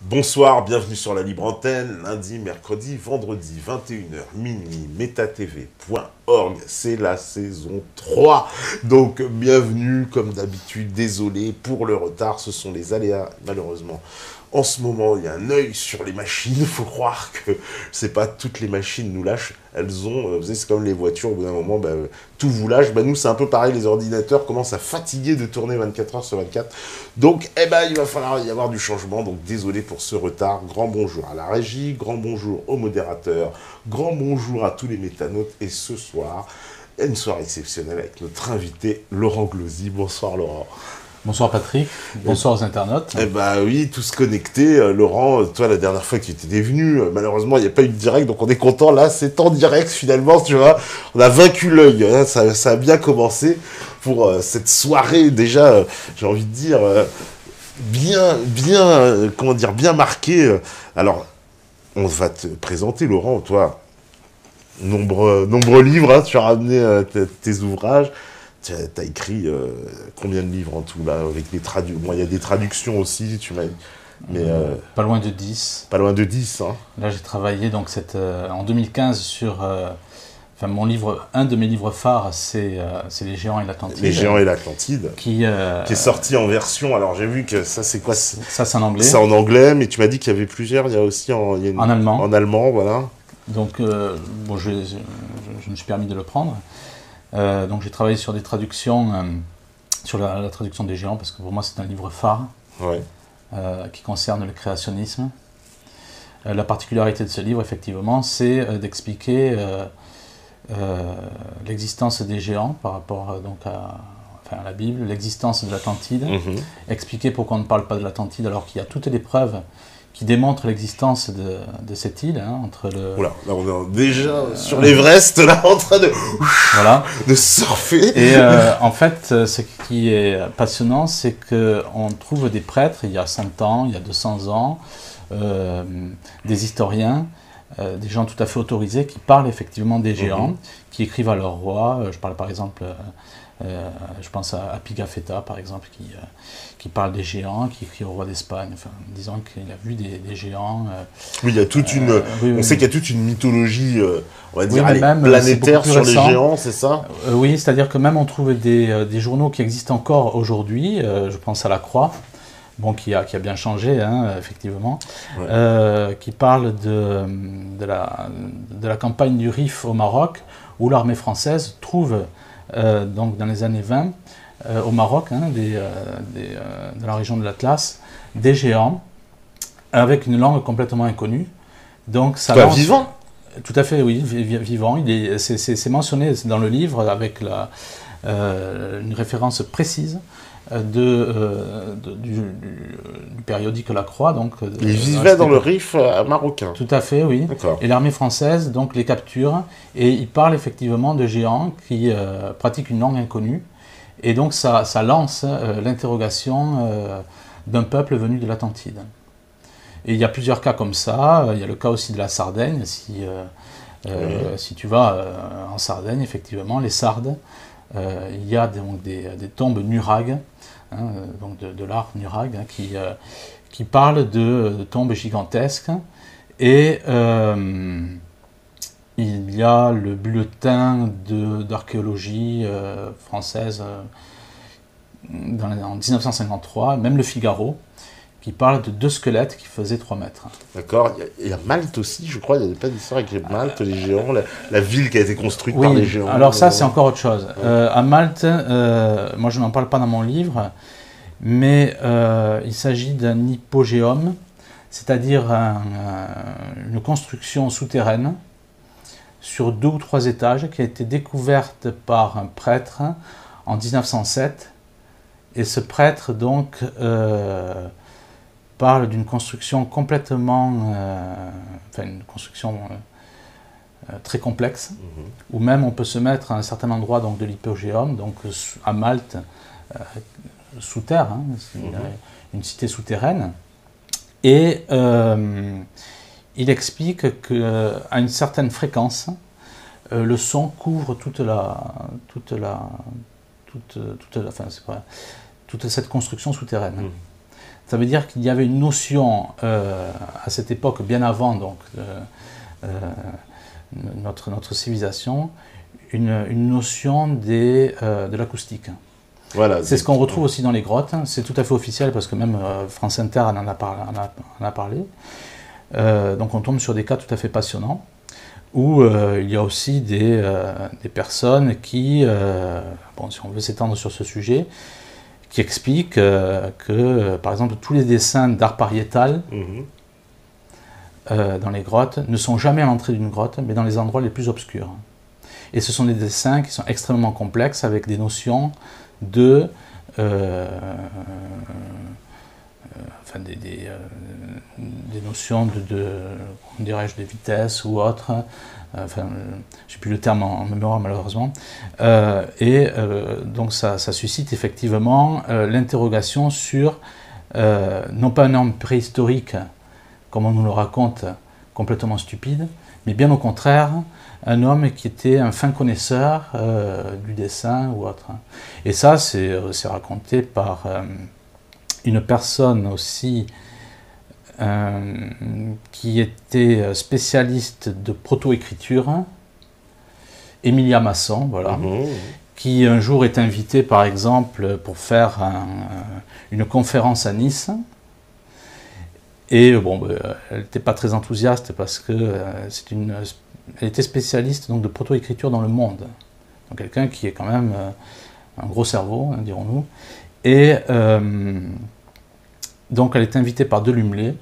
Bonsoir, bienvenue sur la libre antenne, lundi, mercredi, vendredi, 21h, minuit, metatv.org, c'est la saison 3. Donc bienvenue, comme d'habitude, désolé pour le retard, ce sont les aléas, malheureusement. En ce moment, il y a un œil sur les machines, il faut croire que c'est pas toutes les machines nous lâchent, elles ont, c'est comme les voitures, au bout d'un moment, tout vous lâche. Nous, c'est un peu pareil, les ordinateurs commencent à fatiguer de tourner 24 heures sur 24. Donc, il va falloir y avoir du changement, donc désolé pour ce retard. Grand bonjour à la régie, grand bonjour aux modérateurs, grand bonjour à tous les métanautes, et ce soir, il y a une soirée exceptionnelle avec notre invité, Laurent Glosy. Bonsoir, Laurent. Bonsoir Patrick, bonsoir aux internautes. Oui, tous connectés. Laurent, toi, la dernière fois que tu étais venu, malheureusement, il n'y a pas eu de direct, donc on est content. Là, c'est en direct, finalement, tu vois. On a vaincu l'œil, hein, ça a bien commencé pour cette soirée, déjà, j'ai envie de dire, bien marquée. Alors, on va te présenter, Laurent, toi, nombreux livres, hein, tu as ramené tes ouvrages. Tu as écrit combien de livres en tout, là, avec des traductions? Bon, il y a des traductions aussi, tu m'as dit. Mais, pas loin de 10. Pas loin de 10, hein. Là, j'ai travaillé donc, en 2015 sur... un de mes livres phares, c'est Les Géants et l'Atlantide. Les Géants et l'Atlantide. Qui est sorti en version... Alors, j'ai vu que ça, c'est quoi? Ça, c'est en anglais. C'est en anglais, mais tu m'as dit qu'il y avait plusieurs. Il y a aussi en allemand. En allemand, voilà. Donc, je me suis permis de le prendre. Donc j'ai travaillé sur des traductions, sur la traduction des géants, parce que pour moi c'est un livre phare, ouais. Qui concerne le créationnisme. La particularité de ce livre, effectivement, c'est d'expliquer l'existence des géants par rapport à la Bible, l'existence de l'Atlantide, expliquer pourquoi on ne parle pas de l'Atlantide alors qu'il y a toutes les preuves qui démontre l'existence de cette île, hein, entre le... Oula, là on est déjà sur l'Everest, là, en train de... Voilà. de surfer. Et en fait, ce qui est passionnant, c'est qu'on trouve des prêtres, il y a 100 ans, il y a 200 ans, des historiens, des gens tout à fait autorisés qui parlent effectivement des géants, qui écrivent à leur roi. Je parle par exemple... je pense à Pigafetta, par exemple, qui parle des géants, qui écrit au roi d'Espagne, disant qu'il a vu des géants. Oui, il y a toute une... on sait qu'il y a toute une mythologie, on va dire, même, planétaire sur les géants, c'est ça? Oui, c'est-à-dire que même on trouve des journaux qui existent encore aujourd'hui, je pense à La Croix, qui a bien changé, hein, effectivement, qui parle de la campagne du Rif au Maroc, où l'armée française trouve... donc dans les années 20, au Maroc, hein, de la région de l'Atlas, des géants avec une langue complètement inconnue. Donc ça lance... Vivant? Tout à fait, oui, vivant. C'est mentionné dans le livre avec une référence précise du périodique La Croix. Donc, ils vivaient dans le Rif marocain. Tout à fait, oui. Et l'armée française donc, les capture et ils parlent effectivement de géants qui pratiquent une langue inconnue. Et donc ça lance l'interrogation d'un peuple venu de l'Atlantide. Et il y a plusieurs cas comme ça. Il y a le cas aussi de la Sardaigne. Si tu vas en Sardaigne, effectivement, les Sardes, il y a des tombes nurag, hein, donc de l'art nurag, hein, qui parlent de tombes gigantesques. Et il y a le bulletin d'archéologie française en 1953, même le Figaro, qui parle de 2 squelettes qui faisaient 3 mètres. D'accord. Il y a Malte aussi, je crois. Il n'y a pas d'histoire avec Malte, les géants, la ville qui a été construite par les géants. Alors ça, c'est encore autre chose. À Malte, moi je n'en parle pas dans mon livre, mais il s'agit d'un hypogéum, c'est-à-dire une construction souterraine sur 2 ou 3 étages qui a été découverte par un prêtre en 1907. Et ce prêtre, donc, parle d'une construction complètement... une construction très complexe, où même on peut se mettre à un certain endroit donc, de l'hypogéum, donc à Malte, sous terre, hein, une cité souterraine. Et il explique qu'à une certaine fréquence, le son couvre toute cette construction souterraine. Ça veut dire qu'il y avait une notion à cette époque, bien avant donc, notre civilisation, une notion de l'acoustique. Voilà, c'est ce qu'on retrouve aussi dans les grottes, c'est tout à fait officiel parce que même France Inter en a parlé. Donc on tombe sur des cas tout à fait passionnants où il y a aussi des personnes qui, bon, si on veut s'étendre sur ce sujet, qui expliquent que, par exemple, tous les dessins d'art pariétal dans les grottes ne sont jamais à l'entrée d'une grotte, mais dans les endroits les plus obscurs. Et ce sont des dessins qui sont extrêmement complexes, avec des notions de... enfin, des notions comment dirais-je, de vitesse ou autre. Enfin, je n'ai plus le terme en mémoire malheureusement. Donc ça suscite effectivement l'interrogation sur, non pas un homme préhistorique, comme on nous le raconte, complètement stupide, mais bien au contraire, un homme qui était un fin connaisseur du dessin ou autre. Et ça, c'est raconté par une personne aussi qui était spécialiste de proto-écriture, Emilia Masson, voilà, qui un jour est invitée par exemple pour faire une conférence à Nice. Et bon, elle n'était pas très enthousiaste parce que elle était spécialiste donc, de proto-écriture dans le monde. Donc quelqu'un qui est quand même un gros cerveau, hein, dirons-nous. Et donc elle est invitée par Delumelet,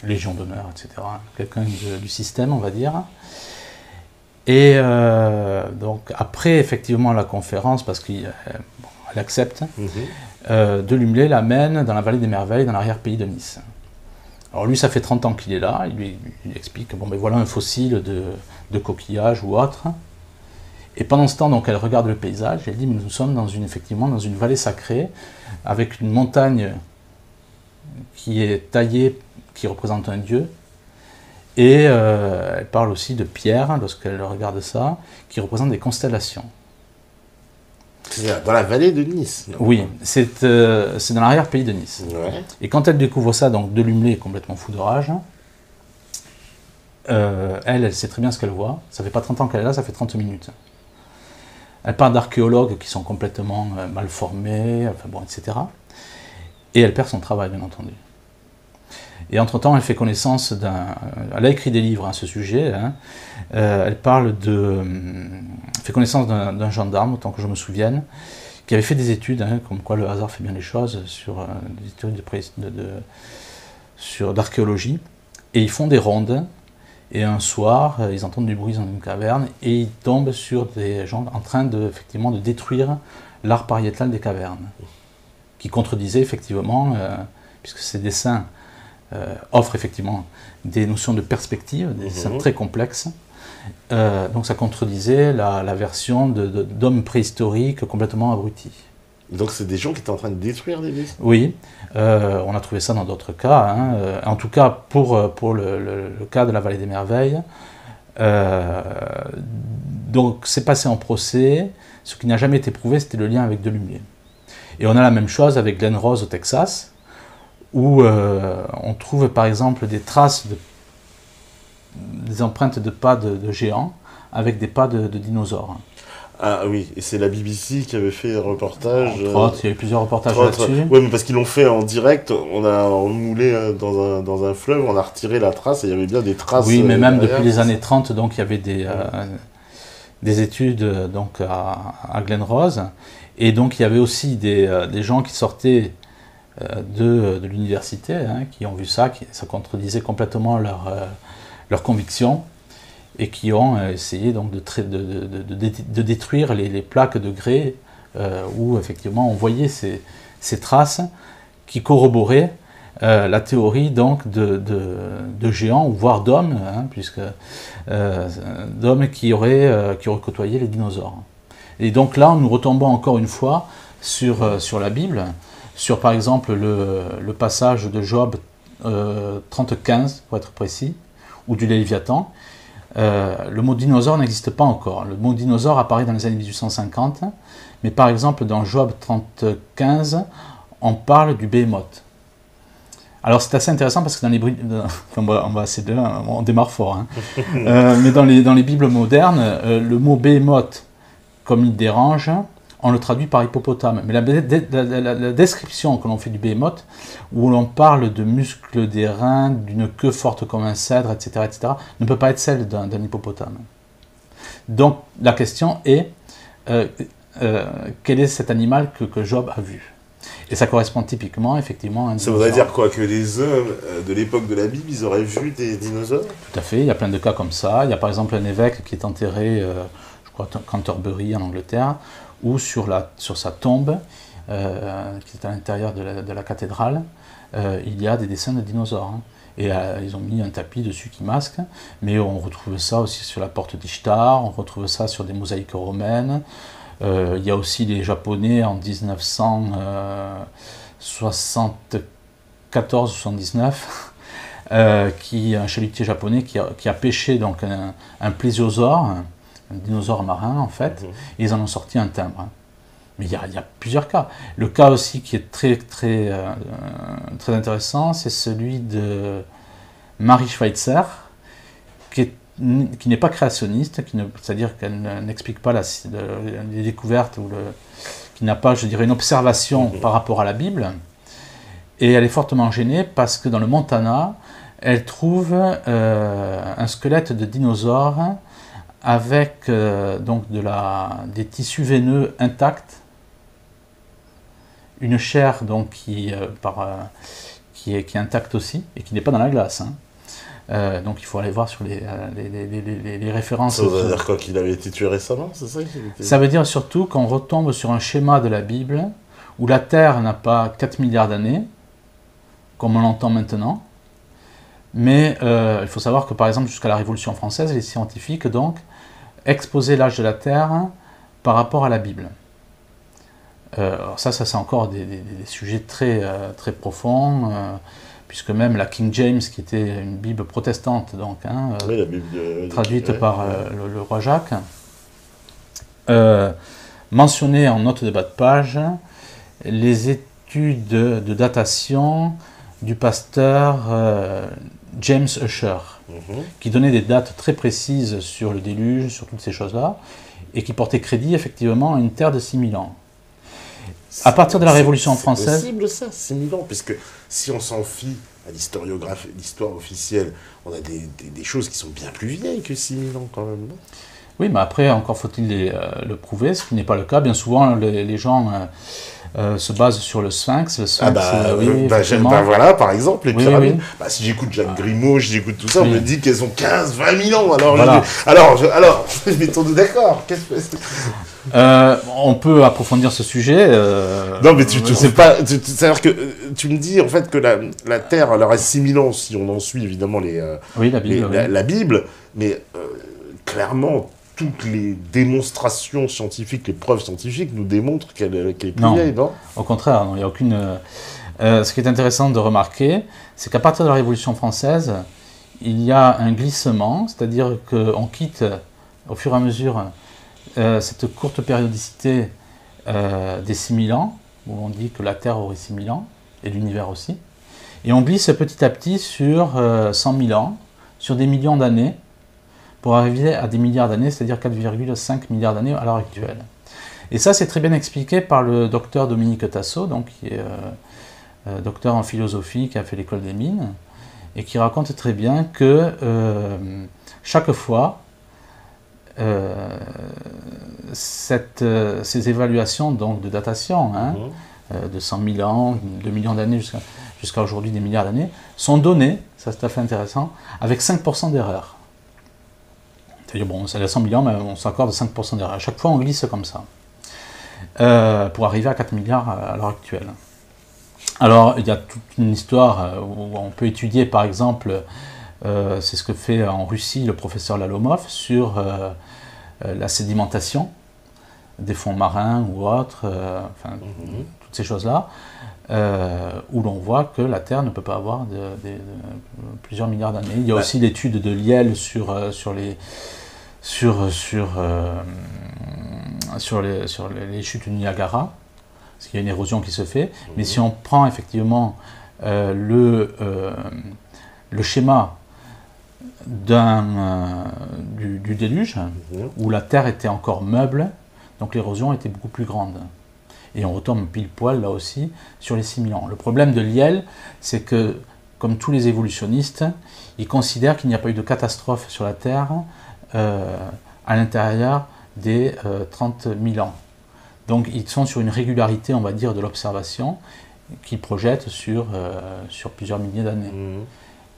Légion d'honneur, etc. Quelqu'un du système, on va dire. Et donc après effectivement la conférence, parce qu'elle accepte, Delumelet l'amène dans la vallée des merveilles, dans l'arrière-pays de Nice. Alors lui, ça fait 30 ans qu'il est là, il lui explique, bon ben voilà un fossile de coquillage ou autre. Et pendant ce temps, donc, elle regarde le paysage, et elle dit, mais nous sommes effectivement dans une vallée sacrée, avec une montagne qui est taillée, qui représente un dieu. Et elle parle aussi de pierres, lorsqu'elle regarde ça, qui représentent des constellations. C'est dans la vallée de Nice. Oui, c'est dans l'arrière-pays de Nice. Ouais. Et quand elle découvre ça, donc Delumelet est complètement fou de rage. Elle sait très bien ce qu'elle voit. Ça fait pas 30 ans qu'elle est là, ça fait 30 minutes. Elle parle d'archéologues qui sont complètement mal formés, enfin bon, etc. Et elle perd son travail, bien entendu. Et entre-temps, elle fait connaissance elle a écrit des livres à ce sujet. Hein. Elle fait connaissance d'un gendarme, autant que je me souvienne, qui avait fait des études, hein, comme quoi le hasard fait bien les choses, sur des études d'archéologie. Et ils font des rondes. Et un soir, ils entendent du bruit dans une caverne et ils tombent sur des gens en train effectivement de détruire l'art pariétal des cavernes, qui contredisait effectivement, puisque ces dessins offrent effectivement des notions de perspective, des dessins très complexes. Donc ça contredisait la version d'hommes préhistoriques complètement abrutis. Donc c'est des gens qui étaient en train de détruire les dessins. Oui, on a trouvé ça dans d'autres cas. Hein. En tout cas, pour le cas de la vallée des merveilles, donc c'est passé en procès. Ce qui n'a jamais été prouvé, c'était le lien avec Delumelet. Et on a la même chose avec Glen Rose au Texas, où on trouve par exemple des traces, des empreintes de pas de géants avec des pas de dinosaures. Ah oui, et c'est la BBC qui avait fait un reportage. Entre autres, il y a eu plusieurs reportages là-dessus. Oui, mais parce qu'ils l'ont fait en direct, on a moulé dans un fleuve, on a retiré la trace et il y avait bien des traces. Oui, mais même depuis les années 30, donc, il y avait des études donc, à Glen Rose. Et donc il y avait aussi des gens qui sortaient de l'université, hein, qui ont vu ça, ça contredisait complètement leurs convictions. Et qui ont essayé donc de détruire les plaques de grès où effectivement on voyait ces traces qui corroboraient la théorie donc de géants, ou voire d'hommes, hein, d'hommes qui auraient côtoyé les dinosaures. Et donc là, nous retombons encore une fois sur la Bible, sur par exemple le passage de Job 30-15, pour être précis, ou du Léviathan. Le mot dinosaure n'existe pas encore. Le mot dinosaure apparaît dans les années 1850, mais par exemple dans Job 30-15, on parle du Behemoth. Alors c'est assez intéressant parce que dans les on démarre fort, hein. Mais dans les Bibles modernes, le mot Behemoth, comme il dérange, on le traduit par hippopotame. Mais la description que l'on fait du Behemoth, où l'on parle de muscles des reins, d'une queue forte comme un cèdre, etc., ne peut pas être celle d'un hippopotame. Donc la question est, quel est cet animal que Job a vu? Et ça correspond typiquement, effectivement, à un dinosaure. Ça voudrait dire quoi? Que les hommes de l'époque de la Bible, ils auraient vu des dinosaures? Tout à fait, il y a plein de cas comme ça. Il y a par exemple un évêque qui est enterré, je crois, à Canterbury, en Angleterre, où sur sa tombe, qui est à l'intérieur de la cathédrale, il y a des dessins de dinosaures. Hein. Et ils ont mis un tapis dessus qui masque, mais on retrouve ça aussi sur la porte d'Ishtar, on retrouve ça sur des mosaïques romaines. Il y a aussi les Japonais en 1974-79, un chalutier japonais qui a pêché donc un plésiosaure, un dinosaure marin en fait, et ils en ont sorti un timbre. Hein. Mais il y a plusieurs cas. Le cas aussi qui est très intéressant, c'est celui de Mary Schweitzer, qui n'est pas créationniste, c'est-à-dire qu'elle n'explique pas les découvertes, qui n'a pas, je dirais, une observation par rapport à la Bible. Et elle est fortement gênée parce que dans le Montana, elle trouve un squelette de dinosaure avec donc des tissus veineux intacts, une chair donc qui est intacte aussi et qui n'est pas dans la glace. Hein. Donc il faut aller voir sur les références. Ça veut dire quoi, qu'il avait été tué récemment, c'est ça? Ça veut dire surtout qu'on retombe sur un schéma de la Bible où la Terre n'a pas 4 milliards d'années, comme on l'entend maintenant. Mais il faut savoir que par exemple jusqu'à la Révolution française, les scientifiques donc exposaient l'âge de la Terre par rapport à la Bible. Alors ça c'est encore des sujets très profonds, puisque même la King James, qui était une Bible protestante, donc, hein, oui, la Bible traduite par le roi Jacques, mentionnait en note de bas de page les études de datation du pasteur James Ussher, qui donnait des dates très précises sur le déluge, sur toutes ces choses-là, et qui portait crédit effectivement à une terre de 6000 ans. À partir de la Révolution française... C'est possible ça, 6000 ans, puisque si on s'en fie à l'histoire officielle, on a des choses qui sont bien plus vieilles que 6000 ans quand même, non? Oui, mais après, encore faut-il le prouver, ce qui n'est pas le cas. Bien souvent, les gens se basent sur le Sphinx. Voilà, par exemple, les pyramides. Oui. Bah, si j'écoute Jacques Grimaud, j'écoute tout ça, on me dit qu'elles ont 15-20 000 ans. Alors, voilà. Mettons-nous d'accord. On peut approfondir ce sujet. Non, mais tu sais pas. C'est-à-dire que tu me dis en fait que la Terre, elle aurait 6000 ans si on en suit évidemment la Bible, mais clairement, toutes les démonstrations scientifiques, les preuves scientifiques nous démontrent qu'elle est plus vieille, non? Au contraire, il n'y a aucune... ce qui est intéressant de remarquer, c'est qu'à partir de la Révolution française, il y a un glissement, c'est-à-dire qu'on quitte au fur et à mesure cette courte périodicité des 6000 ans, où on dit que la Terre aurait 6000 ans, et l'univers aussi, et on glisse petit à petit sur 100 000 ans, sur des millions d'années, pour arriver à des milliards d'années, c'est-à-dire 4,5 milliards d'années à l'heure actuelle. Et ça, c'est très bien expliqué par le docteur Dominique Tasso, donc, qui est docteur en philosophie, qui a fait l'école des mines, et qui raconte très bien que chaque fois, ces évaluations donc, de datation, de 100 000 ans, 2 millions d'années jusqu'à aujourd'hui des milliards d'années, sont données, ça c'est tout à fait intéressant, avec 5% d'erreur. C'est-à-dire, bon, c'est à 100 000 ans, mais on s'accorde 5% d'erreur. À chaque fois, on glisse comme ça, pour arriver à 4 milliards à l'heure actuelle. Alors, il y a toute une histoire où on peut étudier, par exemple, c'est ce que fait en Russie le professeur Lalomov sur la sédimentation des fonds marins ou autres, toutes ces choses-là, où l'on voit que la Terre ne peut pas avoir plusieurs milliards d'années. Il y a aussi l'étude de Lyell sur les chutes du Niagara, parce qu'il y a une érosion qui se fait. Mais si on prend effectivement le schéma du déluge, où la Terre était encore meuble, donc l'érosion était beaucoup plus grande. Et on retombe pile poil, là aussi, sur les 6000 ans. Le problème de Lyell, c'est que, comme tous les évolutionnistes, ils considèrent qu'il n'y a pas eu de catastrophe sur la Terre à l'intérieur des 30 000 ans. Donc ils sont sur une régularité, on va dire, de l'observation qui projette sur plusieurs milliers d'années.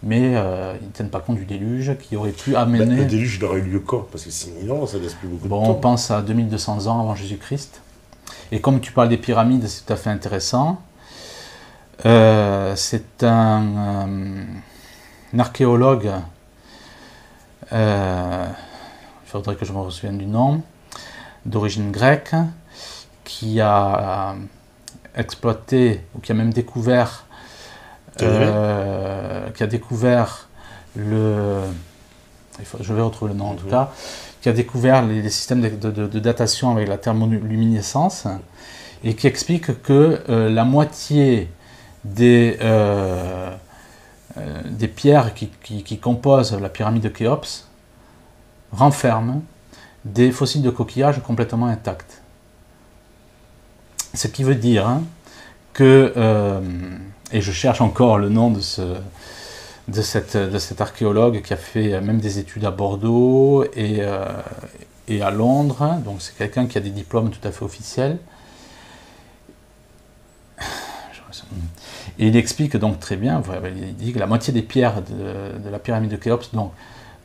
Mais ils ne tiennent pas compte du déluge qui aurait pu amener... le déluge, il aurait eu lieu quand? Parce que 6000 ans, ça laisse plus beaucoup de temps. On pense à 2200 ans avant Jésus-Christ. Et comme tu parles des pyramides, c'est tout à fait intéressant. C'est un archéologue, il faudrait que je me souvienne du nom, d'origine grecque, qui a exploité, ou qui a même découvert, je vais retrouver le nom en tout cas, qui a découvert les systèmes de datation avec la thermoluminescence, et qui explique que la moitié des pierres qui composent la pyramide de Khéops renferment des fossiles de coquillages complètement intacts. Ce qui veut dire que, et je cherche encore le nom de cet archéologue qui a fait même des études à Bordeaux et à Londres, donc c'est quelqu'un qui a des diplômes tout à fait officiels. Et il explique donc très bien, il dit que la moitié des pierres de la pyramide de Khéops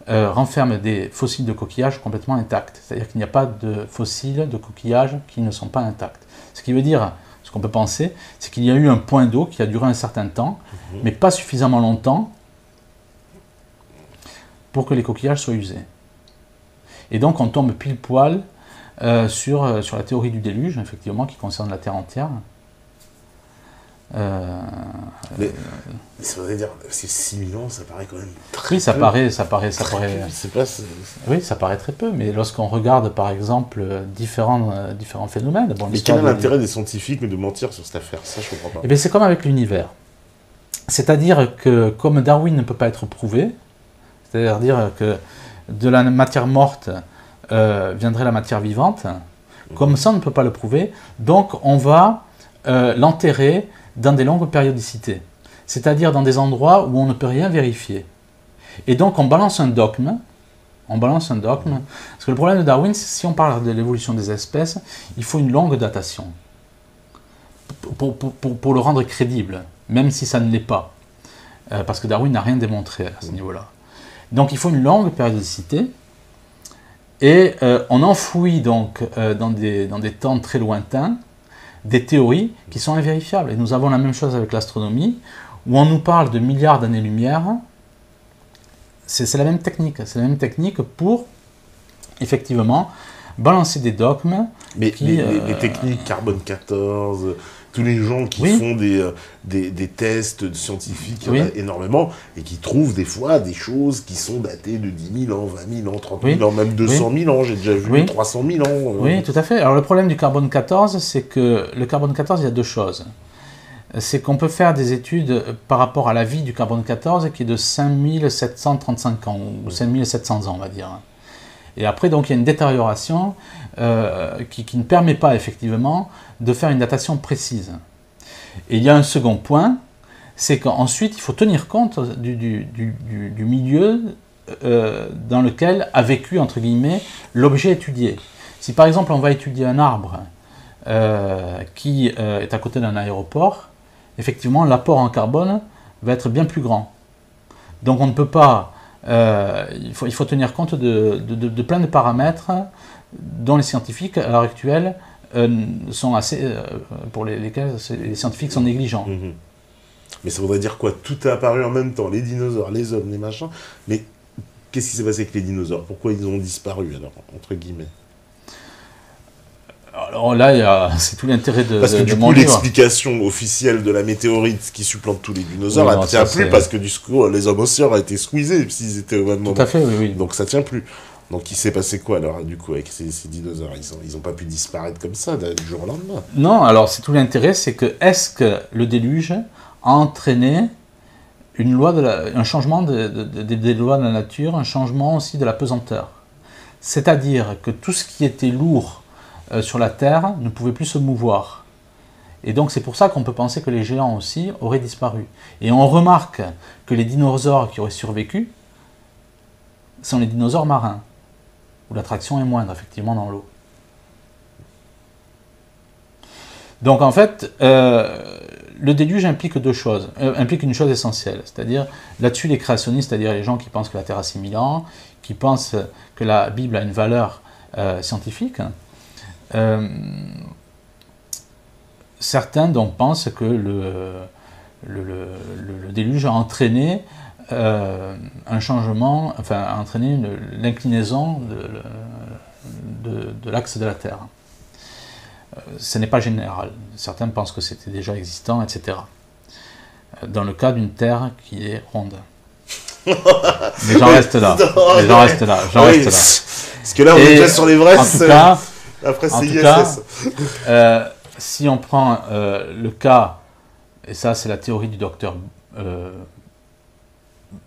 renferment des fossiles de coquillages complètement intacts. C'est-à-dire qu'il n'y a pas de fossiles de coquillages qui ne sont pas intacts. Ce qui veut dire, ce qu'on peut penser, c'est qu'il y a eu un point d'eau qui a duré un certain temps, mais pas suffisamment longtemps pour que les coquillages soient usés. Et donc on tombe pile poil sur la théorie du déluge, effectivement, qui concerne la Terre entière. Mais ça veut dire, c'est 6000 ans, ça paraît quand même très oui, ça peu. paraît. Oui, ça paraît très peu, mais lorsqu'on regarde par exemple différents phénomènes. Mais quel est l'intérêt des scientifiques de mentir sur cette affaire? Ça, je comprends pas. Eh bien, c'est comme avec l'univers. C'est-à-dire que, comme Darwin ne peut pas être prouvé, c'est-à-dire que de la matière morte viendrait la matière vivante, comme ça on ne peut pas le prouver, donc on va l'enterrer dans des longues périodicités, c'est-à-dire dans des endroits où on ne peut rien vérifier. Et donc on balance un dogme, parce que le problème de Darwin, c'est que si on parle de l'évolution des espèces, il faut une longue datation pour le rendre crédible, même si ça ne l'est pas, parce que Darwin n'a rien démontré à ce niveau-là. Donc il faut une longue périodicité, et on enfouit donc dans des temps très lointains des théories qui sont invérifiables. Et nous avons la même chose avec l'astronomie, où on nous parle de milliards d'années-lumière. C'est la même technique. C'est la même technique pour, effectivement, balancer des dogmes. Mais les techniques carbone 14, tous les gens qui font des tests scientifiques, il y en a énormément, et qui trouvent des fois des choses qui sont datées de 10 000 ans, 20 000 ans, 30 000 ans, même 200 000 ans, j'ai déjà vu 300 000 ans. Oui, tout à fait. Alors le problème du carbone 14, c'est que le carbone 14, il y a deux choses. C'est qu'on peut faire des études par rapport à la vie du carbone 14 qui est de 5735 ans, ou 5700 ans, on va dire. Et après, donc, il y a une détérioration qui ne permet pas, effectivement, de faire une datation précise. Et il y a un second point, c'est qu'ensuite, il faut tenir compte du milieu dans lequel a vécu, entre guillemets, l'objet étudié. Si, par exemple, on va étudier un arbre qui est à côté d'un aéroport, effectivement, l'apport en carbone va être bien plus grand. Donc, on ne peut pas... il faut tenir compte de plein de paramètres dont les scientifiques, à l'heure actuelle, sont assez, pour lesquels les scientifiques sont négligents. Mais ça voudrait dire quoi? Tout est apparu en même temps, les dinosaures, les hommes, les machins. Mais qu'est-ce qui s'est passé avec les dinosaures? Pourquoi ils ont disparu, alors, entre guillemets? Alors là, c'est tout l'intérêt de... Parce que du coup, l'explication officielle de la météorite qui supplante tous les dinosaures, elle ne tient plus parce que du coup, les hommes océans ont été squeezés s'ils étaient au même moment. Tout à fait, oui. Donc ça ne tient plus. Donc il s'est passé quoi alors, du coup, avec ces dinosaures? Ils n'ont pas pu disparaître comme ça du jour au lendemain. Non, alors c'est tout l'intérêt, c'est que est-ce que le déluge a entraîné un changement des lois de la nature, un changement aussi de la pesanteur. C'est-à-dire que tout ce qui était lourd sur la Terre ne pouvait plus se mouvoir. Et donc c'est pour ça qu'on peut penser que les géants aussi auraient disparu. Et on remarque que les dinosaures qui auraient survécu sont les dinosaures marins, où l'attraction est moindre, effectivement, dans l'eau. Donc en fait, le déluge implique deux choses, implique une chose essentielle, c'est-à-dire, là-dessus les créationnistes, c'est-à-dire les gens qui pensent que la Terre a 6000 ans, qui pensent que la Bible a une valeur scientifique, certains donc pensent que le déluge a entraîné un changement, enfin a entraîné l'inclinaison de l'axe de la Terre. Ce n'est pas général. Certains pensent que c'était déjà existant, etc. Dans le cas d'une Terre qui est ronde. Mais j'en reste là. Mais j'en reste là. J'en reste là. Parce que là, on est déjà sur l'Everest. Après, c'est ISS. Si on prend le cas, et ça, c'est la théorie du docteur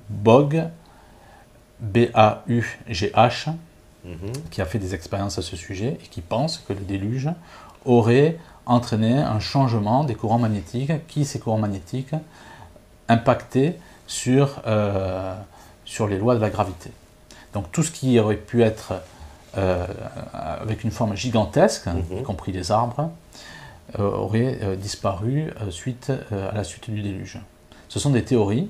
Bogg, B-A-U-G-H, qui a fait des expériences à ce sujet et qui pense que le déluge aurait entraîné un changement des courants magnétiques, ces courants magnétiques impactaient sur les lois de la gravité. Donc tout ce qui aurait pu être avec une forme gigantesque, y compris les arbres, aurait disparu à la suite du déluge. Ce sont des théories,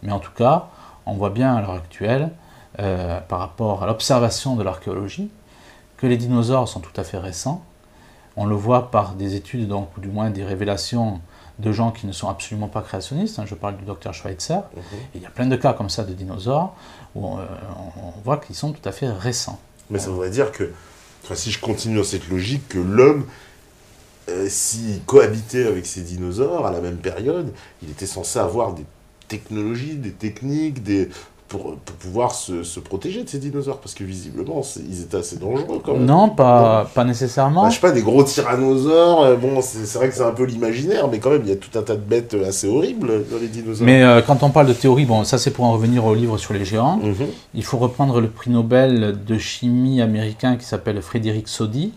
mais en tout cas, on voit bien à l'heure actuelle, par rapport à l'observation de l'archéologie, que les dinosaures sont tout à fait récents. On le voit par des études, donc, ou du moins des révélations de gens qui ne sont absolument pas créationnistes. Je parle du docteur Schweitzer. Et il y a plein de cas comme ça de dinosaures où on voit qu'ils sont tout à fait récents. Mais ça voudrait dire que, si je continue dans cette logique, que l'homme, s'il cohabitait avec ces dinosaures à la même période, il était censé avoir des technologies, des techniques, pour pouvoir se protéger de ces dinosaures, parce que visiblement, ils étaient assez dangereux quand même. Non, pas nécessairement. Bah, je sais pas, des gros tyrannosaures, bon, c'est vrai que c'est un peu l'imaginaire, mais quand même, il y a tout un tas de bêtes assez horribles dans les dinosaures. Mais quand on parle de théorie, bon, ça c'est pour en revenir au livre sur les géants, il faut reprendre le prix Nobel de chimie américain qui s'appelle Frédéric Soddy,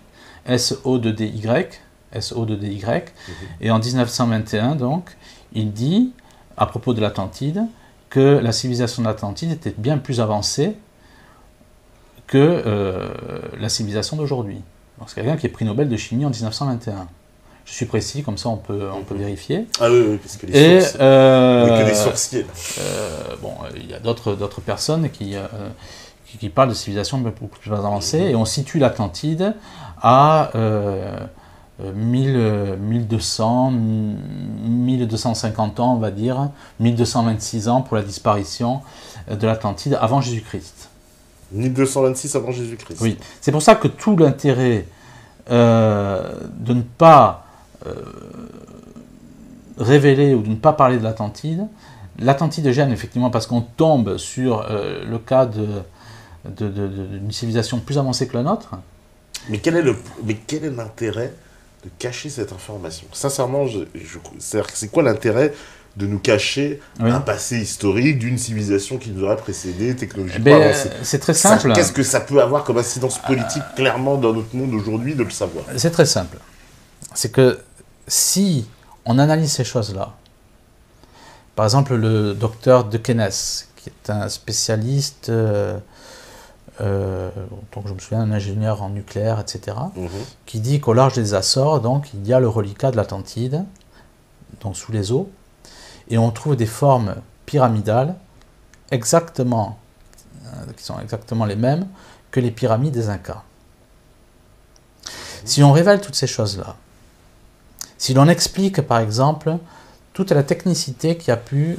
SO2DY, et en 1921, donc, il dit, à propos de l'Atlantide, que la civilisation de l'Atlantide était bien plus avancée que la civilisation d'aujourd'hui. C'est quelqu'un qui est prix Nobel de chimie en 1921. Je suis précis, comme ça on peut vérifier. Ah oui, parce que les sources, que des sourciers. Bon, il y a d'autres personnes qui parlent de civilisation beaucoup plus avancée, et on situe l'Atlantide à 1200, 1250 ans, on va dire, 1226 ans pour la disparition de l'Atlantide avant Jésus-Christ. 1226 avant Jésus-Christ. Oui, c'est pour ça que tout l'intérêt de ne pas révéler ou de ne pas parler de l'Atlantide gêne effectivement parce qu'on tombe sur le cas d'une civilisation plus avancée que la nôtre. Mais quel est l'intérêt de cacher cette information? Sincèrement, c'est quoi l'intérêt de nous cacher un passé historique d'une civilisation qui nous aurait précédé, technologiquement avancée? C'est très simple. Qu'est-ce que ça peut avoir comme incidence politique, clairement, dans notre monde aujourd'hui, de le savoir? C'est très simple. C'est que si on analyse ces choses-là, par exemple le docteur De Kennes, qui est un spécialiste... donc je me souviens, un ingénieur en nucléaire, etc., qui dit qu'au large des Açores, donc, il y a le reliquat de l'Atlantide, donc sous les eaux, et on trouve des formes pyramidales qui sont exactement les mêmes que les pyramides des Incas. Si on révèle toutes ces choses-là, si l'on explique par exemple toute la technicité qui a pu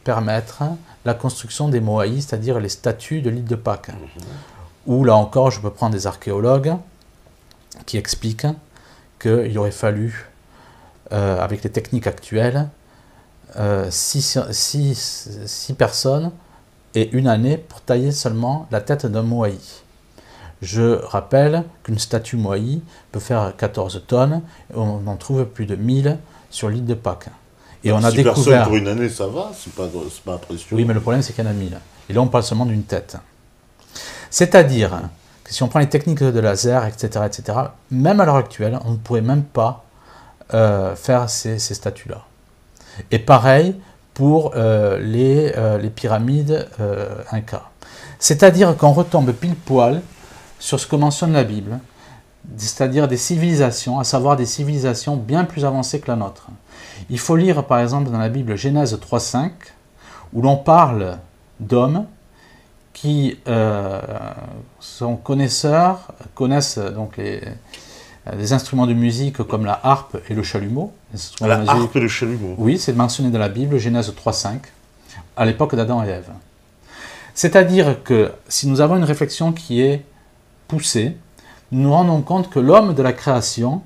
permettre la construction des Moai, c'est-à-dire les statues de l'île de Pâques. Où là encore, je peux prendre des archéologues qui expliquent qu'il aurait fallu, avec les techniques actuelles, 6 personnes et 1 année pour tailler seulement la tête d'un Moai. Je rappelle qu'une statue Moai peut faire 14 tonnes, et on en trouve plus de 1000 sur l'île de Pâques. Et on a 6 découvert... personnes pour une année, ça va, c'est pas impressionnant. Oui, mais le problème, c'est qu'il y en a 1000. Et là, on parle seulement d'une tête. C'est-à-dire que si on prend les techniques de laser, etc., même à l'heure actuelle, on ne pourrait même pas faire ces statues-là. Et pareil pour les pyramides Inca. C'est-à-dire qu'on retombe pile poil sur ce que mentionne la Bible, c'est-à-dire des civilisations, à savoir des civilisations bien plus avancées que la nôtre. Il faut lire par exemple dans la Bible Genèse 3.5, où l'on parle d'hommes qui sont connaisseurs, connaissent donc les instruments de musique comme la harpe et le chalumeau. La harpe et le chalumeau. Oui, c'est mentionné dans la Bible, Genèse 3.5, à l'époque d'Adam et Ève. C'est-à-dire que si nous avons une réflexion qui est poussée, nous nous rendons compte que l'homme de la création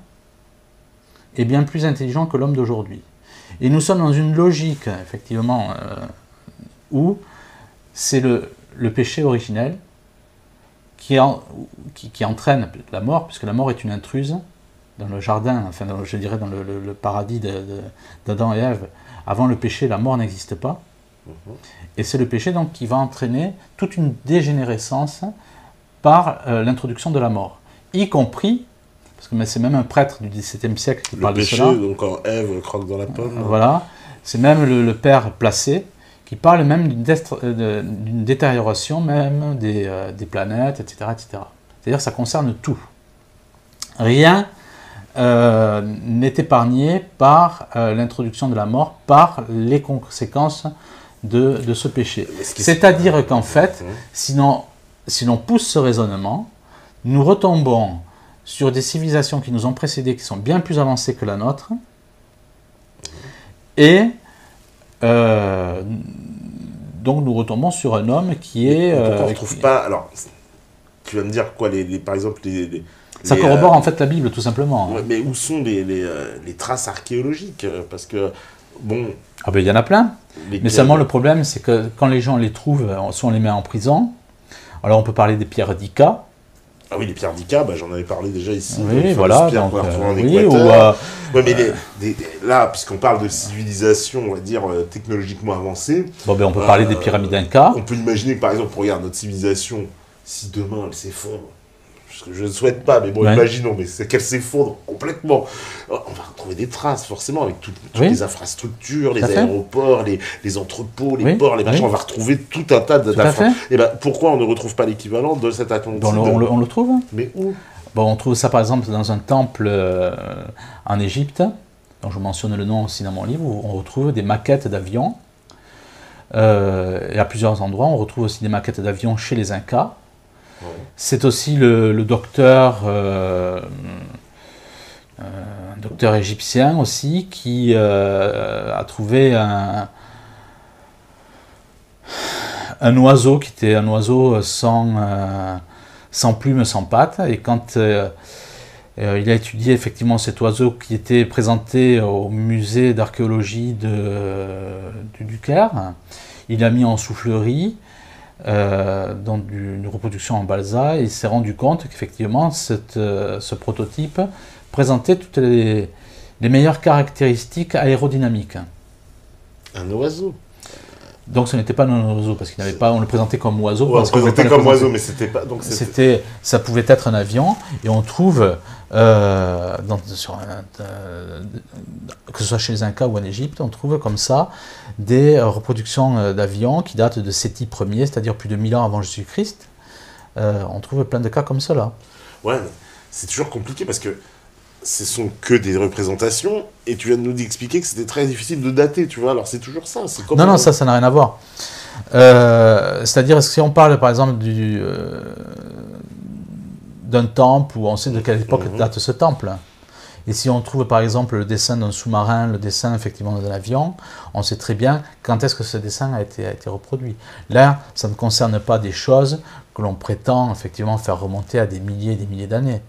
est bien plus intelligent que l'homme d'aujourd'hui. Et nous sommes dans une logique, effectivement, où c'est le péché originel qui entraîne la mort, puisque la mort est une intruse dans le jardin, enfin je dirais dans le paradis d'Adam et Ève. Avant le péché, la mort n'existe pas. Et c'est le péché donc qui va entraîner toute une dégénérescence par l'introduction de la mort, y compris, parce que c'est même un prêtre du XVIIe siècle qui parle de cela. Le péché, donc quand Ève croque dans la pomme. Voilà, c'est même le père Placé qui parle même d'une détérioration même des planètes, etc. C'est-à-dire que ça concerne tout. Rien n'est épargné par l'introduction de la mort, par les conséquences de ce péché. C'est-à-dire qu'en fait, si l'on pousse ce raisonnement, nous retombons sur des civilisations qui nous ont précédés, qui sont bien plus avancées que la nôtre, et donc nous retombons sur un homme qui est... Pourquoi on ne retrouve pas... Alors, tu vas me dire quoi, par exemple, ça corrobore en fait la Bible, tout simplement. Ouais, mais où sont les traces archéologiques? Parce que, bon... Ah ben il y en a plein. Mais seulement le problème, c'est que quand les gens les trouvent, soit on les met en prison. Alors on peut parler des pierres d'Ica. Ah oui, les pierres d'Ica, bah, j'en avais parlé déjà ici. Oui, voilà. Donc, oui, ouais, mais là, puisqu'on parle de civilisation, on va dire, technologiquement avancée... Bon, ben on peut parler des pyramides Inca. On peut imaginer que, par exemple, regarde, notre civilisation, si demain elle s'effondre, ce que je ne souhaite pas, mais bon, ouais. Imaginons, mais c'est qu'elle s'effondre complètement. On va retrouver des traces, forcément, avec toutes les infrastructures, les aéroports, les entrepôts, les ports, les machins. On va retrouver tout un tas d'infrastructures. Et ben, pourquoi on ne retrouve pas l'équivalent de cette Atlantide? On le trouve. Mais où? Bon, on trouve ça, par exemple, dans un temple en Égypte, dont je mentionne le nom aussi dans mon livre, où on retrouve des maquettes d'avions. Et à plusieurs endroits, on retrouve aussi des maquettes d'avions chez les Incas. Ouais. C'est aussi le docteur, un docteur égyptien aussi, qui a trouvé un oiseau qui était un oiseau sans plumes, sans pattes. Et quand il a étudié effectivement cet oiseau qui était présenté au musée d'archéologie du Caire, il l'a mis en soufflerie. Dans une reproduction en balsa, et il s'est rendu compte qu'effectivement ce prototype présentait toutes les meilleures caractéristiques aérodynamiques. Un oiseau. Donc ce n'était pas un oiseau, parce qu'il n'avait pas, on le présentait comme oiseau. Ouais, on le présentait comme oiseau, mais c'était pas. Donc ça pouvait être un avion, et on trouve, que ce soit chez les Incas ou en Égypte, on trouve comme ça des reproductions d'avions qui datent de Séti Ier, c'est-à-dire plus de 1000 ans avant Jésus-Christ. On trouve plein de cas comme cela. Ouais, c'est toujours compliqué parce que ce sont que des représentations, et tu viens de nous expliquer que c'était très difficile de dater, tu vois, alors c'est toujours ça. Non, ça n'a rien à voir. C'est-à-dire, si on parle par exemple d'un temple, où on sait de quelle époque date ce temple, et si on trouve par exemple le dessin d'un sous-marin, le dessin effectivement d'un avion, on sait très bien quand est-ce que ce dessin a été reproduit. Là, ça ne concerne pas des choses que l'on prétend effectivement faire remonter à des milliers et des milliers d'années.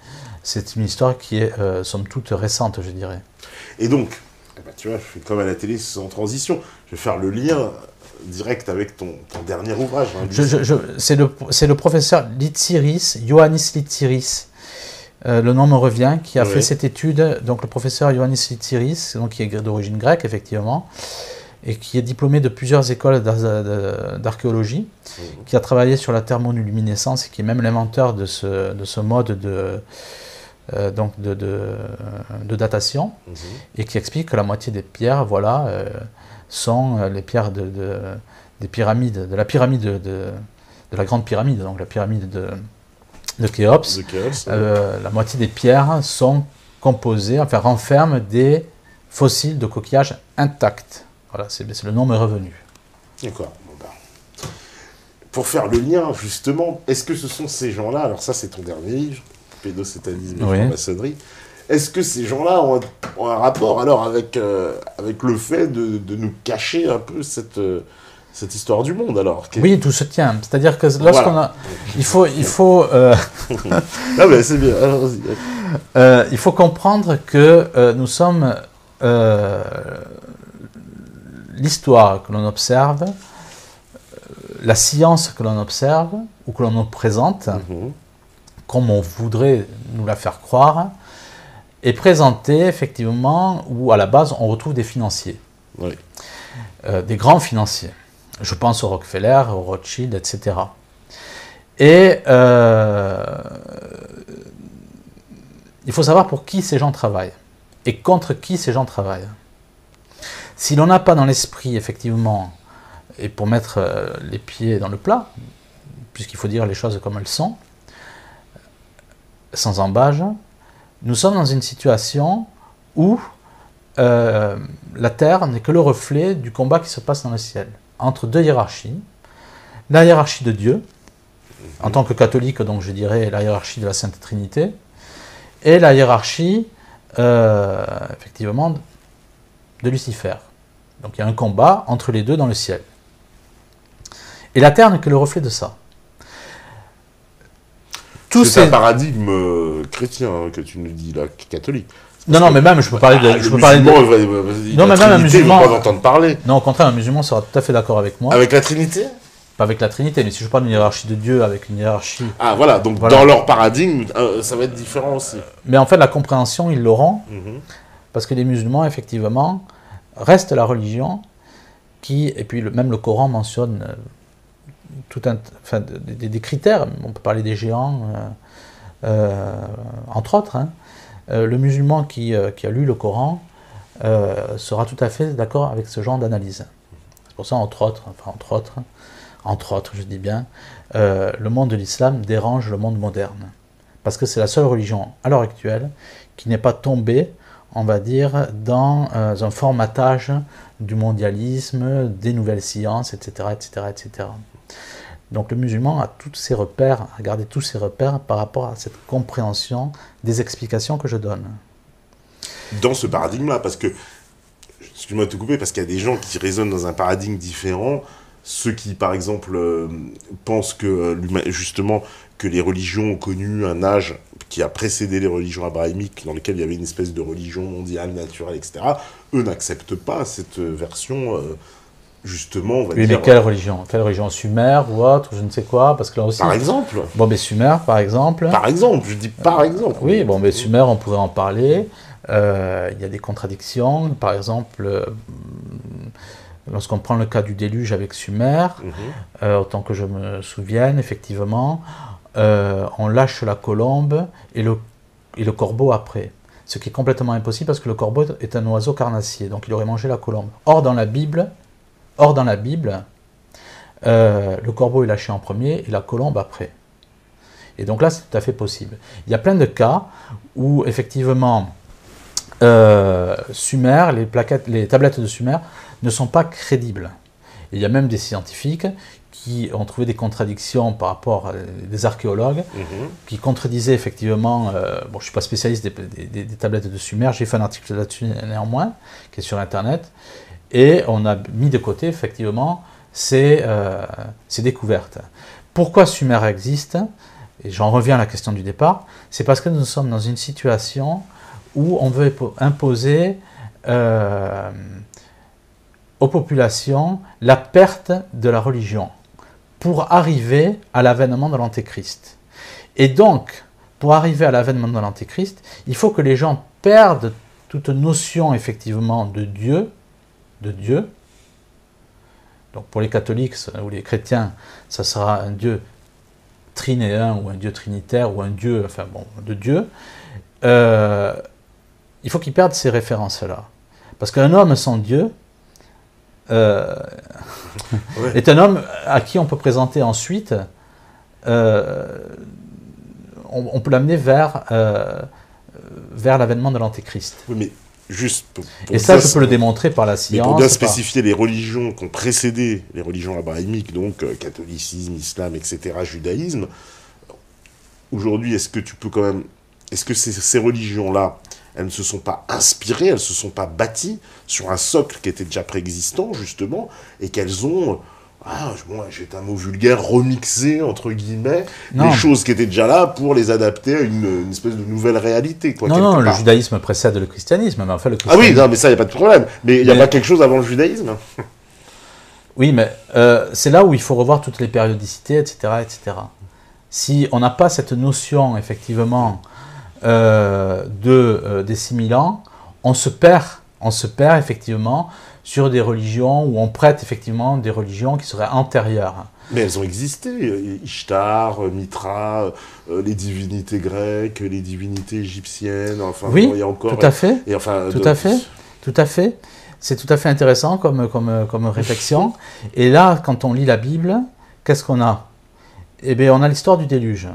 C'est une histoire qui est, somme toute, récente, je dirais. Et donc, tu vois, je fais comme à la télé sans transition, je vais faire le lien direct avec ton dernier ouvrage. Hein, c'est le professeur Litsiris, Ioannis Litsiris, le nom me revient, qui a Oui. fait cette étude, donc le professeur Ioannis Tsiris, donc qui est d'origine grecque, effectivement, et qui est diplômé de plusieurs écoles d'archéologie, qui a travaillé sur la thermoluminescence et qui est même l'inventeur de ce mode de datation, et qui explique que la moitié des pierres, voilà, sont les pierres des pyramides, de la pyramide de la grande pyramide, donc la pyramide de Khéops. La moitié des pierres sont composées, enfin renferment des fossiles de coquillages intacts. Voilà, c'est le nom m'est revenu. D'accord. Bon, bah. Pour faire le lien, justement, est-ce que ce sont ces gens-là, alors ça c'est ton dernier livre, Pédosatanisme et franc-maçonnerie, est-ce que ces gens-là ont un rapport alors avec le fait de nous cacher un peu cette histoire du monde alors Oui, tout se tient. C'est-à-dire que lorsqu'on a... Il faut ah ben c'est bien, allons-y. Il faut comprendre que nous sommes... l'histoire que l'on observe, la science que l'on observe, ou que l'on nous présente, comme on voudrait nous la faire croire, est présentée effectivement où à la base on retrouve des financiers, des grands financiers. Je pense au Rockefeller, au Rothschild, etc. Et il faut savoir pour qui ces gens travaillent et contre qui ces gens travaillent. Si l'on n'a pas dans l'esprit, effectivement, et pour mettre les pieds dans le plat, puisqu'il faut dire les choses comme elles sont, sans embâge, nous sommes dans une situation où la Terre n'est que le reflet du combat qui se passe dans le ciel, entre deux hiérarchies. La hiérarchie de Dieu, en tant que catholique, donc je dirais la hiérarchie de la Sainte Trinité, et la hiérarchie, effectivement, de Lucifer. Donc il y a un combat entre les deux dans le ciel. Et la Terre n'est que le reflet de ça. C'est un paradigme chrétien que tu nous dis là, catholique. Non, mais même je peux parler de... Non, mais même un musulman... pas entendre parler. Non, au contraire, un musulman sera tout à fait d'accord avec moi. Avec la Trinité ? Pas avec la Trinité, mais si je parle d'une hiérarchie de Dieu avec une hiérarchie... Ah voilà, donc voilà. Dans leur paradigme, ça va être différent aussi. Mais en fait, la compréhension, ils l'auront, parce que les musulmans, effectivement, restent la religion qui... Et puis même le Coran mentionne des critères, on peut parler des géants, entre autres. Le musulman qui a lu le Coran sera tout à fait d'accord avec ce genre d'analyse. C'est pour ça, entre autres, je dis bien, le monde de l'islam dérange le monde moderne. Parce que c'est la seule religion, à l'heure actuelle, qui n'est pas tombée, on va dire, dans un formatage du mondialisme, des nouvelles sciences, etc., etc., etc. Donc le musulman a tous ses repères, a gardé tous ses repères par rapport à cette compréhension des explications que je donne. Dans ce paradigme-là, parce que, excuse-moi de te couper, parce qu'il y a des gens qui raisonnent dans un paradigme différent, ceux qui, par exemple, pensent que, justement, que les religions ont connu un âge qui a précédé les religions abrahamiques, dans lesquelles il y avait une espèce de religion mondiale, naturelle, etc., eux n'acceptent pas cette version... justement, on va dire... Oui, mais quelle religion? Quelle religion? Sumer ou autre, je ne sais quoi, parce que là aussi... Par exemple. Bon, mais Sumer, par exemple... Par exemple, je dis par exemple. Oui, bon, mais Sumer, on pourrait en parler. Il y a des contradictions. Par exemple, lorsqu'on prend le cas du déluge avec Sumer, autant que je me souvienne, effectivement, on lâche la colombe et le corbeau après. Ce qui est complètement impossible parce que le corbeau est un oiseau carnassier, donc il aurait mangé la colombe. Or, dans la Bible, le corbeau est lâché en premier et la colombe après. Et donc là, c'est tout à fait possible. Il y a plein de cas où, effectivement, Sumer, les tablettes de Sumer ne sont pas crédibles. Et il y a même des scientifiques qui ont trouvé des contradictions par rapport à des archéologues, qui contredisaient effectivement... bon, je ne suis pas spécialiste des tablettes de Sumer, j'ai fait un article là-dessus néanmoins, qui est sur Internet, et on a mis de côté, effectivement, ces découvertes. Pourquoi Sumer existe? Et j'en reviens à la question du départ, c'est parce que nous sommes dans une situation où on veut imposer aux populations la perte de la religion pour arriver à l'avènement de l'Antéchrist. Et donc, pour arriver à l'avènement de l'Antéchrist, il faut que les gens perdent toute notion effectivement de Dieu. Donc pour les catholiques ou les chrétiens, ça sera un Dieu trinéen ou un Dieu trinitaire ou un Dieu, enfin bon, de Dieu. Il faut qu'ils perdent ces références-là. Parce qu'un homme sans Dieu est un homme à qui on peut présenter ensuite, on peut l'amener vers l'avènement de l'Antéchrist. Oui, mais juste pour et ça, je peux le démontrer par la science. Mais pour bien spécifier les religions qui ont précédé les religions abrahamiques, donc catholicisme, islam, etc., judaïsme, aujourd'hui, est-ce que tu peux quand même... Est-ce que ces religions-là, elles ne se sont pas inspirées, elles ne se sont pas bâties sur un socle qui était déjà préexistant, justement, et qu'elles ont... j'ai un mot vulgaire, remixé, entre guillemets, les choses qui étaient déjà là pour les adapter à une espèce de nouvelle réalité. Quoi, non, le judaïsme précède le christianisme. Mais enfin, le christianisme... Ah oui, non, mais ça, il n'y a pas de problème. Mais il n'y a pas quelque chose avant le judaïsme. Oui, mais c'est là où il faut revoir toutes les périodicités, etc., etc. Si on n'a pas cette notion, effectivement, des 6000 ans, on se perd effectivement sur des religions où on prête effectivement des religions qui seraient antérieures. Mais elles ont existé, Ishtar, Mitra, les divinités grecques, les divinités égyptiennes, enfin, oui, il y a encore... tout à fait, et enfin, tout à fait. C'est tout à fait intéressant comme réflexion. Et là, quand on lit la Bible, qu'est-ce qu'on a? Eh bien, on a l'histoire du déluge.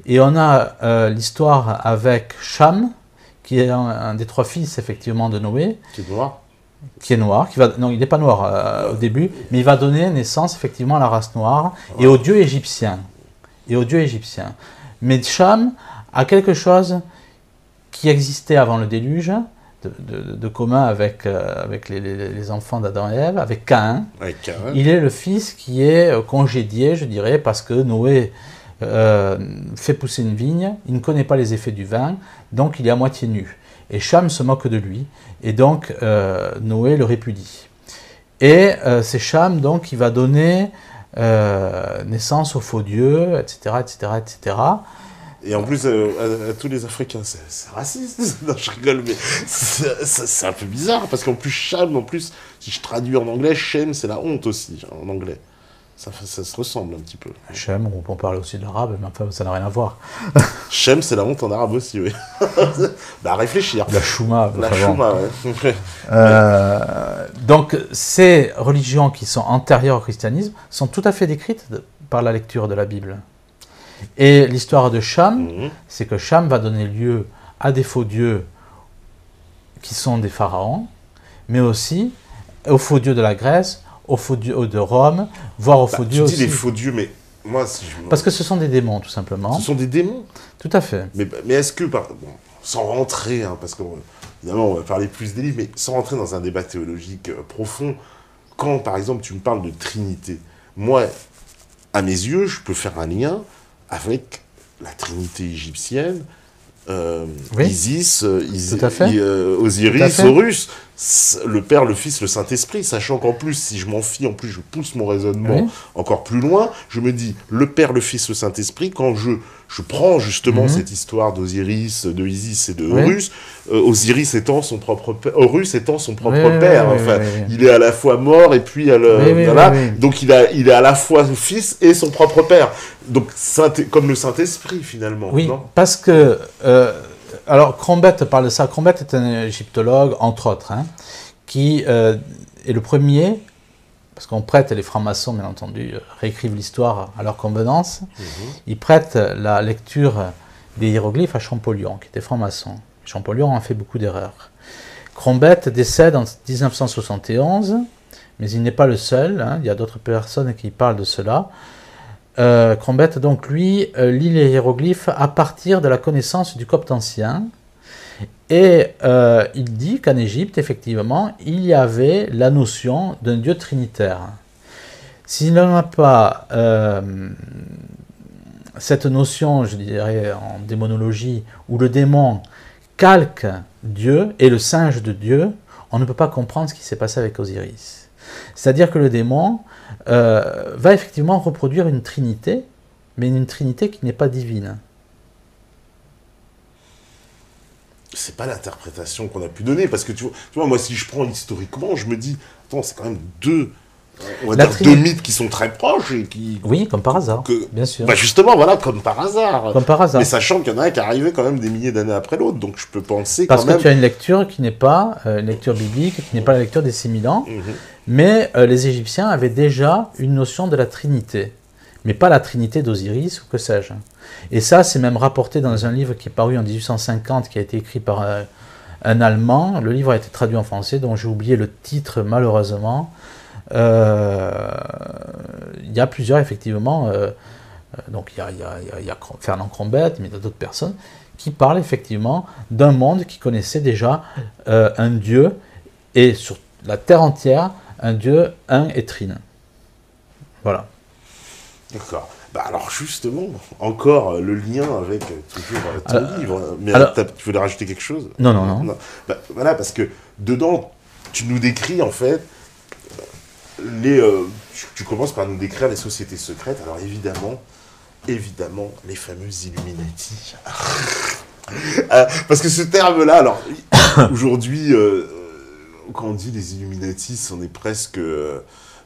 Et on a l'histoire avec Cham, qui est un des 3 fils, effectivement, de Noé. Qui est noir. Non, il n'est pas noir au début, mais il va donner naissance, effectivement, à la race noire et aux dieux égyptiens. Mais Cham a quelque chose qui existait avant le déluge, de commun avec les enfants d'Adam et Ève, avec Caïn. Il est le fils qui est congédié, je dirais, parce que Noé fait pousser une vigne, il ne connaît pas les effets du vin, donc il est à moitié nu. Et Cham se moque de lui, et donc Noé le répudie. Et c'est Cham donc qui va donner naissance aux faux dieux, etc., etc., etc. Et en plus, à tous les Africains, c'est raciste. Non, je rigole, mais c'est un peu bizarre, parce qu'en plus, Cham, si je traduis en anglais, Shem, c'est la honte aussi, en anglais. Ça se ressemble un petit peu. Shem, on peut parler aussi de l'arabe, mais enfin, ça n'a rien à voir. Shem, c'est la honte en arabe aussi, oui. Bah, réfléchir. La chouma. La chouma, ouais. Donc, ces religions qui sont antérieures au christianisme sont tout à fait décrites par la lecture de la Bible. Et l'histoire de Cham, c'est que Cham va donner lieu à des faux dieux qui sont des pharaons, mais aussi aux faux dieux de la Grèce, aux faux dieux de Rome, voire aux faux dieux aussi. Tu dis les faux dieux, mais moi... Parce que ce sont des démons, tout simplement. Ce sont des démons? Tout à fait. Mais est-ce que, sans rentrer, parce qu'évidemment, on va parler plus des livres, mais sans rentrer dans un débat théologique profond, quand, par exemple, tu me parles de Trinité, moi, à mes yeux, je peux faire un lien avec la Trinité égyptienne, Isis, Osiris, Horus, le Père, le Fils, le Saint-Esprit, sachant qu'en plus, si je m'en fie, en plus je pousse mon raisonnement encore plus loin, je me dis, le Père, le Fils, le Saint-Esprit, quand je prends justement cette histoire d'Osiris, de Isis et de Horus, Osiris étant son propre père, Horus étant son propre père, il est à la fois mort et puis donc il est à la fois fils et son propre père, donc comme le Saint-Esprit finalement. Oui, non parce que alors Crombette parle de ça. Crombette est un égyptologue, entre autres, qui est le premier, parce qu'on prête, les francs-maçons, bien entendu, réécrivent l'histoire à leur convenance. Ils prêtent la lecture des hiéroglyphes à Champollion, qui était franc-maçon. Champollion a fait beaucoup d'erreurs. Crombette décède en 1971, mais il n'est pas le seul. Il y a d'autres personnes qui parlent de cela. Crombette, donc, lui, lit les hiéroglyphes à partir de la connaissance du copte ancien. Et il dit qu'en Égypte, effectivement, il y avait la notion d'un dieu trinitaire. S'il n'en a pas cette notion, je dirais, en démonologie, où le démon calque Dieu et le singe de Dieu, on ne peut pas comprendre ce qui s'est passé avec Osiris. C'est-à-dire que le démon va effectivement reproduire une trinité, mais une trinité qui n'est pas divine. c'est pas l'interprétation qu'on a pu donner. Parce que tu vois, moi, si je prends historiquement, je me dis, attends, c'est quand même deux mythes qui sont très proches et qui... Oui, comme par hasard, bien sûr. Bah justement, voilà, comme par hasard. Comme par hasard. Mais sachant qu'il y en a un qui est arrivé quand même des milliers d'années après l'autre, donc je peux penser Parce quand même... que tu as une lecture qui n'est pas une lecture biblique, qui n'est pas la lecture des 6000 ans, mais les Égyptiens avaient déjà une notion de la Trinité, mais pas la Trinité d'Osiris ou que sais-je. Et ça, c'est même rapporté dans un livre qui est paru en 1850, qui a été écrit par un Allemand. Le livre a été traduit en français, dont j'ai oublié le titre malheureusement. Il y a plusieurs, effectivement, donc il y a Fernand Crombette, mais il y a d'autres personnes qui parlent effectivement d'un monde qui connaissait déjà un Dieu, et sur la terre entière, un Dieu un et trine. Voilà. D'accord. Bah alors justement, encore le lien avec toujours ton livre. Mais tu voulais rajouter quelque chose? Non. Bah, voilà, parce que dedans, tu nous décris en fait tu commences par nous décrire les sociétés secrètes. Alors évidemment, les fameuses Illuminati. Parce que ce terme-là, alors aujourd'hui, quand on dit les Illuminati, c'en est presque,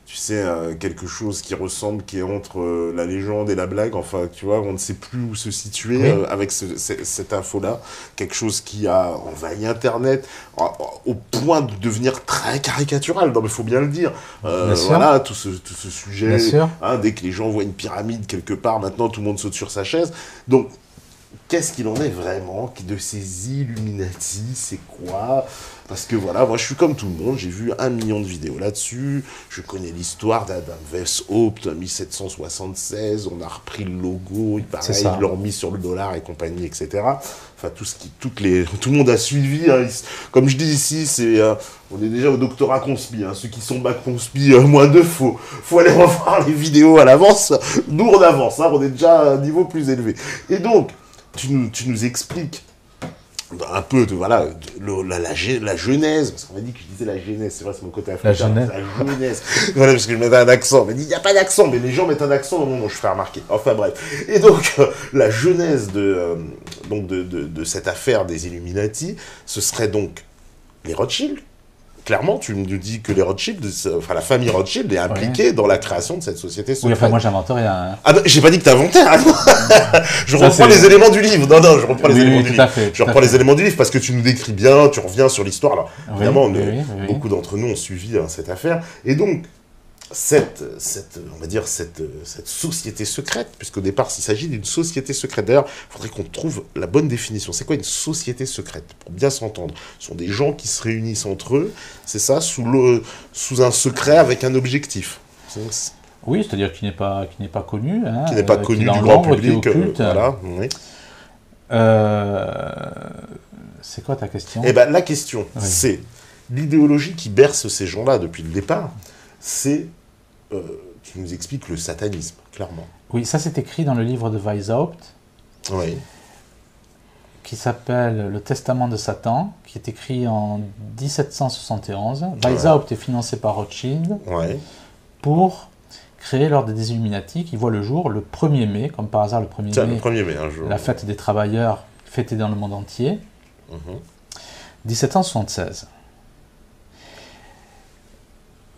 tu sais, quelque chose qui est entre la légende et la blague. Enfin, tu vois, on ne sait plus où se situer avec cette info-là. Quelque chose qui a envahi Internet au point de devenir très caricatural. Non, mais il faut bien le dire. Voilà, tout ce sujet. Dès que les gens voient une pyramide quelque part, maintenant tout le monde saute sur sa chaise. Donc, qu'est-ce qu'il en est vraiment de ces Illuminati? C'est quoi? Parce que voilà, moi je suis comme tout le monde, j'ai vu 1 million de vidéos là-dessus, je connais l'histoire d'Adam Weishaupt, 1776, on a repris le logo, pareil, ils l'ont mis sur le dollar et compagnie, etc. Enfin, tout le monde a suivi, hein. Comme je dis ici, on est déjà au doctorat conspi, hein. Ceux qui sont bac conspi, moins 2, faut aller revoir les vidéos à l'avance. Nous on avance, hein, on est déjà à un niveau plus élevé. Et donc, tu nous expliques un peu la genèse, parce qu'on m'a dit que je disais la genèse, c'est vrai, c'est mon côté africain. La genèse. Voilà, parce que je mettais un accent. On m'a dit, il n'y a pas d'accent, mais les gens mettent un accent au moment où je fais remarquer. Enfin bref. Et donc, la genèse de cette affaire des Illuminati, ce serait donc les Rothschild. Clairement, tu me dis que les Rothschild, enfin la famille Rothschild est impliquée dans la création de cette société secrète. Oui, enfin moi j'invente rien. Hein. Ah non, j'ai pas dit que t'inventais. Hein. Je reprends les éléments du livre. Non, je reprends les éléments du livre. Je reprends les éléments du livre parce que tu nous décris bien, tu reviens sur l'histoire. Alors évidemment, beaucoup d'entre nous ont suivi cette affaire. Et donc, cette société secrète, puisqu'au départ, il s'agit d'une société secrète. D'ailleurs, il faudrait qu'on trouve la bonne définition. C'est quoi une société secrète? Pour bien s'entendre, ce sont des gens qui se réunissent entre eux, c'est ça, sous un secret avec un objectif. Oui, c'est-à-dire qui n'est pas connu. Hein, qui n'est pas connu du grand public. Voilà, oui. C'est quoi ta question? Eh ben, la question, c'est l'idéologie qui berce ces gens-là depuis le départ, c'est... tu nous expliques le satanisme, clairement. Oui, ça c'est écrit dans le livre de Weishaupt, qui s'appelle Le Testament de Satan, qui est écrit en 1771. Weishaupt est financé par Rothschild pour créer l'ordre des Illuminati, qui voit le jour le 1er mai, comme par hasard le 1er mai, un jour. La fête des travailleurs fêtée dans le monde entier, 1776.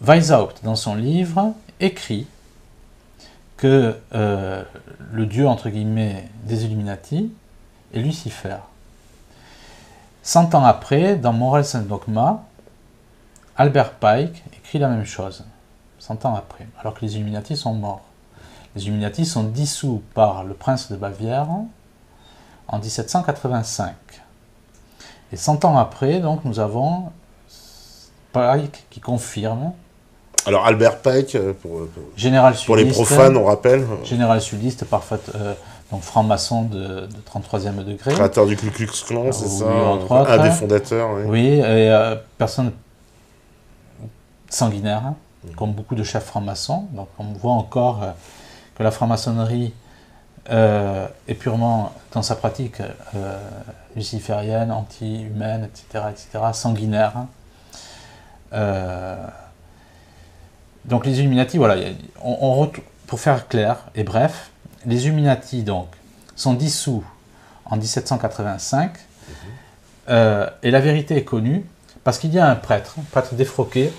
Weishaupt, dans son livre, écrit que le dieu, entre guillemets, des Illuminati est Lucifer. 100 ans après, dans Morals and Dogma, Albert Pike écrit la même chose, 100 ans après, alors que les Illuminati sont morts. Les Illuminati sont dissous par le prince de Bavière en 1785. Et 100 ans après, donc, nous avons Pike qui confirme. Alors Albert Pike, pour les profanes, on rappelle. Général sudiste, parfait, donc franc-maçon de 33e degré. Créateur du Ku Klux Klan, c'est ça, un des fondateurs. Oui, et personne sanguinaire, comme beaucoup de chefs francs-maçons. Donc on voit encore que la franc-maçonnerie est purement, dans sa pratique, luciférienne, anti-humaine, etc., sanguinaire. Donc les Illuminati, voilà, pour faire clair et bref, les Illuminati donc sont dissous en 1785 Et la vérité est connue parce qu'il y a un prêtre défroqué,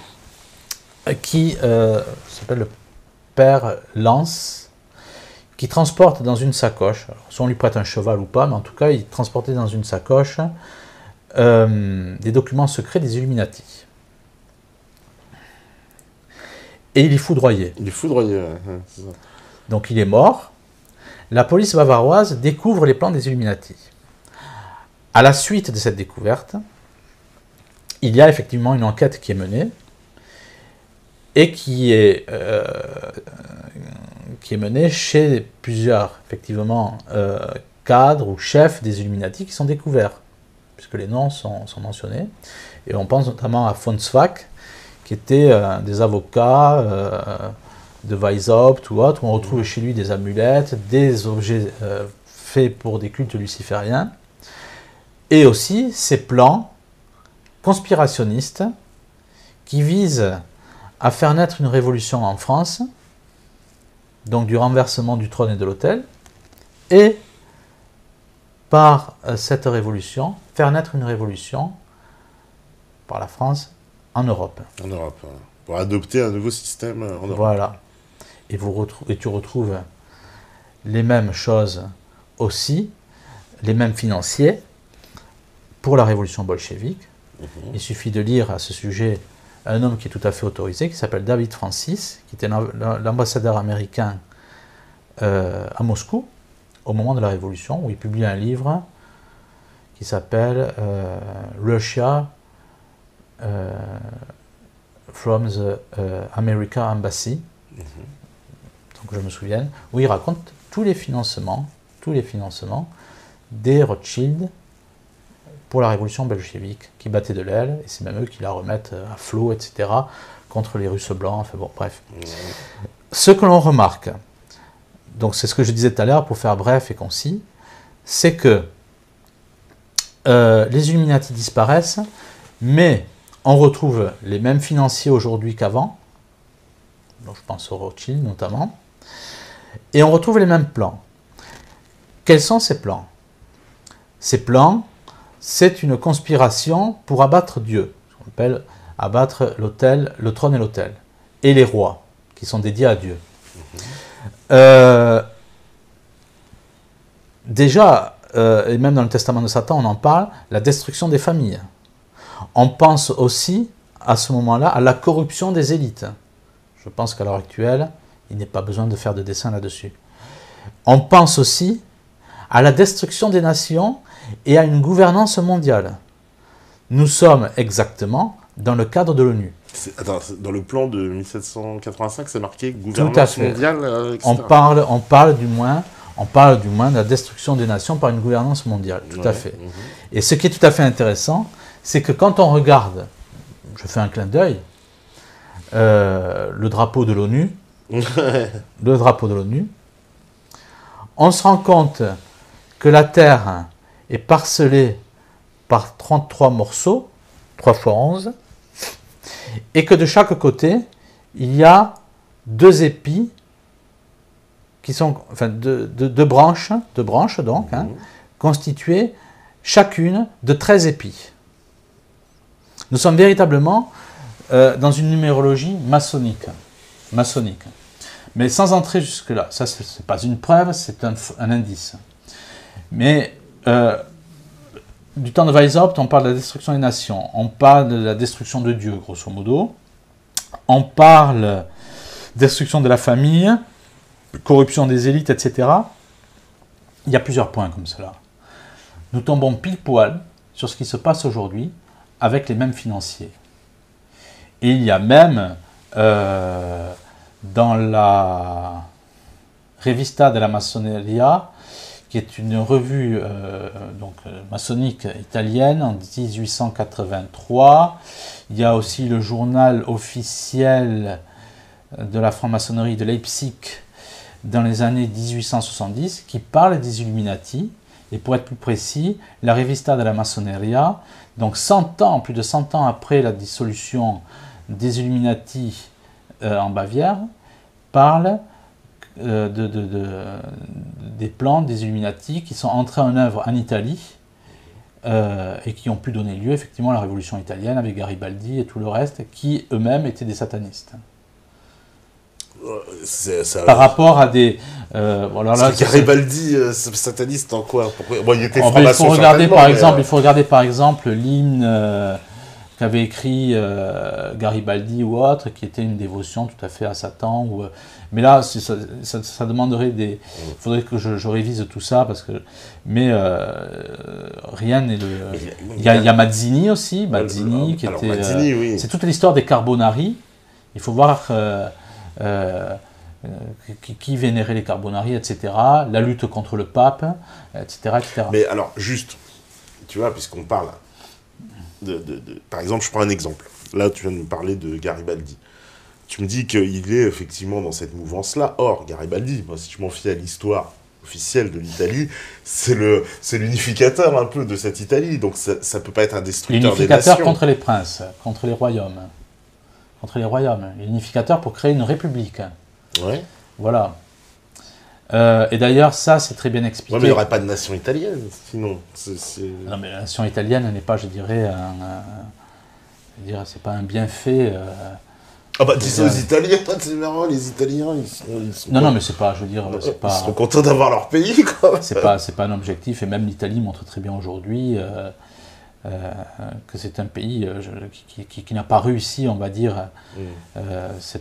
qui s'appelle le père Lance, qui transporte dans une sacoche, alors, soit on lui prête un cheval ou pas, mais en tout cas, il transportait dans une sacoche des documents secrets des Illuminati. Et il est foudroyé. Il est foudroyé, ouais, c'est ça. Donc il est mort. La police bavaroise découvre les plans des Illuminati. À la suite de cette découverte, il y a effectivement une enquête qui est menée et qui est menée chez plusieurs effectivement cadres ou chefs des Illuminati qui sont découverts, puisque les noms sont mentionnés. Et on pense notamment à von Zweig, qui était des avocats de Weishaupt ou autres, où on retrouve chez lui des amulettes, des objets faits pour des cultes lucifériens, et aussi ces plans conspirationnistes qui visent à faire naître une révolution en France, donc du renversement du trône et de l'autel, et par cette révolution, faire naître une révolution par la France en Europe. En Europe, hein. Pour adopter un nouveau système en Europe. Voilà. Et tu retrouves les mêmes choses aussi, les mêmes financiers pour la révolution bolchevique. Il suffit de lire à ce sujet un homme qui est tout à fait autorisé, qui s'appelle David Francis, qui était l'ambassadeur américain à Moscou au moment de la Révolution, où il publie un livre qui s'appelle Russia from the America Embassy, donc je me souviens, où il raconte tous les financements des Rothschild pour la révolution bolchevique, qui battait de l'aile, et c'est même eux qui la remettent à flot, etc., contre les Russes blancs, enfin bon, bref. Ce que l'on remarque, donc c'est ce que je disais tout à l'heure, pour faire bref et concis, c'est que les Illuminati disparaissent, mais on retrouve les mêmes financiers aujourd'hui qu'avant, donc je pense aux Rothschild notamment, et on retrouve les mêmes plans. Quels sont ces plans? Ces plans, c'est une conspiration pour abattre Dieu, ce qu'on appelle abattre l'autel, le trône et l'autel, et les rois, qui sont dédiés à Dieu. Déjà, et même dans le Testament de Satan, on en parle, la destruction des familles. On pense aussi, à ce moment-là, à la corruption des élites. Je pense qu'à l'heure actuelle, il n'est pas besoin de faire de dessin là-dessus. On pense aussi à la destruction des nations et à une gouvernance mondiale. Nous sommes exactement dans le cadre de l'ONU. Attends, dans le plan de 1785, c'est marqué gouvernance mondiale, etc. On parle du moins de la destruction des nations par une gouvernance mondiale, tout à fait. Et ce qui est tout à fait intéressant, c'est que quand on regarde, je fais un clin d'œil, le drapeau de l'ONU, on se rend compte que la Terre est parcelée par 33 morceaux, 3 fois 11, et que de chaque côté, il y a 2 épis, qui sont, enfin, deux branches donc, constituées chacune de 13 épis. Nous sommes véritablement dans une numérologie maçonnique. Mais sans entrer jusque-là. Ça, ce n'est pas une preuve, c'est un indice. Mais du temps de Weishaupt, on parle de la destruction des nations, on parle de la destruction de Dieu, grosso modo, on parle de destruction de la famille, corruption des élites, etc. Il y a plusieurs points comme cela. Nous tombons pile poil sur ce qui se passe aujourd'hui avec les mêmes financiers. Et il y a même dans la Revista della Massoneria, qui est une revue maçonnique italienne en 1883. Il y a aussi le journal officiel de la franc-maçonnerie de Leipzig dans les années 1870 qui parle des Illuminati. Et pour être plus précis, la Revista della Massoneria, donc 100 ans, plus de 100 ans après la dissolution des Illuminati en Bavière, parle des plans des Illuminati qui sont entrés en œuvre en Italie et qui ont pu donner lieu effectivement à la Révolution italienne avec Garibaldi et tout le reste, qui eux-mêmes étaient des satanistes. Par rapport à des... Garibaldi, sataniste en quoi? Bon, il était il faut regarder par exemple l'hymne qu'avait écrit Garibaldi ou autre, qui était une dévotion tout à fait à Satan. Mais là, ça demanderait des... Il faudrait que je révise tout ça, parce que... Mais rien n'est... Il y a Mazzini aussi, Mazzini qui était... Mazzini, oui. C'est toute l'histoire des Carbonari. Il faut voir qui vénérait les Carbonari, etc. La lutte contre le pape, etc. Mais alors, juste, tu vois, puisqu'on parle... Par exemple, je prends un exemple. Là, tu viens de me parler de Garibaldi. Tu me dis qu'il est effectivement dans cette mouvance-là. Or, Garibaldi, moi, si je m'en fie à l'histoire officielle de l'Italie, c'est l'unificateur un peu de cette Italie. Donc, ça ne peut pas être un destructeur des nations. L'unificateur contre les princes, contre les royaumes. Contre les royaumes. L'unificateur pour créer une république. Ouais. Voilà. Et d'ailleurs, ça, c'est très bien expliqué. Ouais, mais il n'y aurait pas de nation italienne, sinon. Non, mais la nation italienne n'est pas, je dirais, c'est pas un bienfait. Ah bah, dis ça aux Italiens, c'est marrant, les Italiens, ils sont non, mais c'est pas, je veux dire, c'est pas... Ils sont contents d'avoir leur pays, quoi. C'est pas un objectif, et même l'Italie montre très bien aujourd'hui que c'est un pays qui n'a pas réussi, on va dire,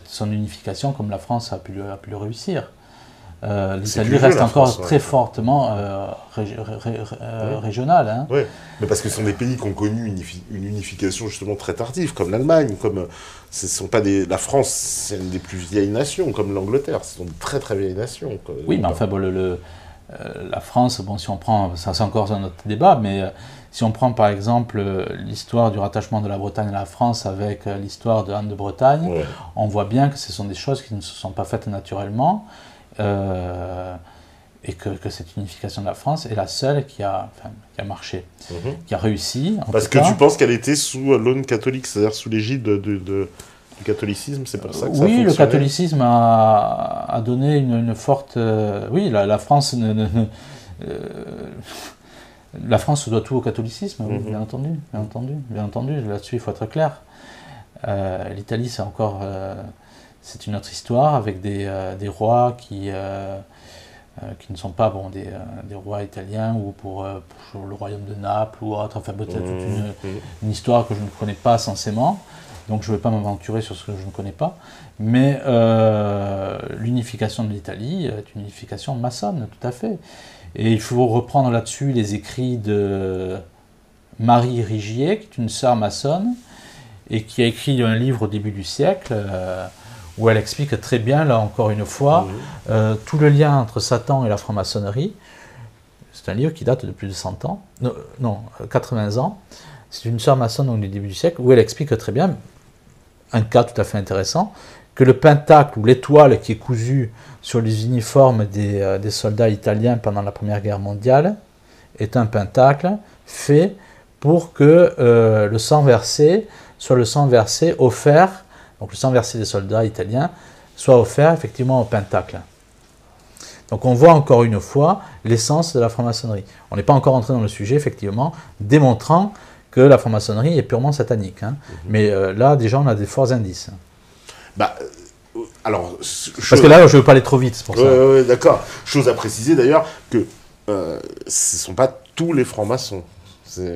son unification comme la France a pu le réussir. L'Italie reste encore très fortement régionale. Hein. Oui, mais parce que ce sont des pays qui ont connu une unification justement très tardive, comme l'Allemagne, la France, c'est une des plus vieilles nations, comme l'Angleterre, ce sont de très très vieilles nations. Quoi. Oui, mais enfin, la France, bon, si on prend, ça c'est encore un autre débat, mais si on prend par exemple l'histoire du rattachement de la Bretagne à la France avec l'histoire de Anne de Bretagne, on voit bien que ce sont des choses qui ne se sont pas faites naturellement. Et que cette unification de la France est la seule qui a marché, qui a réussi. Parce que tu penses qu'elle était sous l'aune catholique, c'est-à-dire sous l'égide du catholicisme, c'est pour ça que ça a fonctionné. Oui, le catholicisme a donné une forte... oui, la France... la France se doit tout au catholicisme, oui, bien entendu, là-dessus il faut être clair. L'Italie, c'est encore... c'est une autre histoire avec des rois qui ne sont pas des rois italiens ou pour le royaume de Naples ou autre. Enfin, peut-être toute une histoire que je ne connais pas censément. Donc je ne vais pas m'aventurer sur ce que je ne connais pas. Mais l'unification de l'Italie est une unification maçonne, tout à fait. Et il faut reprendre là-dessus les écrits de Marie Rigier, qui est une sœur maçonne, et qui a écrit un livre au début du siècle, où elle explique très bien, là encore une fois, tout le lien entre Satan et la franc-maçonnerie. C'est un livre qui date de plus de 100 ans, non 80 ans. C'est une sœur maçonne au début du siècle, où elle explique très bien, un cas tout à fait intéressant, que le pentacle ou l'étoile qui est cousue sur les uniformes des soldats italiens pendant la Première Guerre mondiale est un pentacle fait pour que le sang versé soit le sang versé offert, donc le sang versé des soldats italiens, soit offert effectivement au pentacle. Donc on voit encore une fois l'essence de la franc-maçonnerie. On n'est pas encore entré dans le sujet, effectivement, démontrant que la franc-maçonnerie est purement satanique. Hein. Mais là, déjà, on a des forts indices. Bah, alors, parce que là, je ne veux pas aller trop vite, c'est pour ça. Oui, d'accord. Chose à préciser d'ailleurs que ce ne sont pas tous les francs-maçons. C'est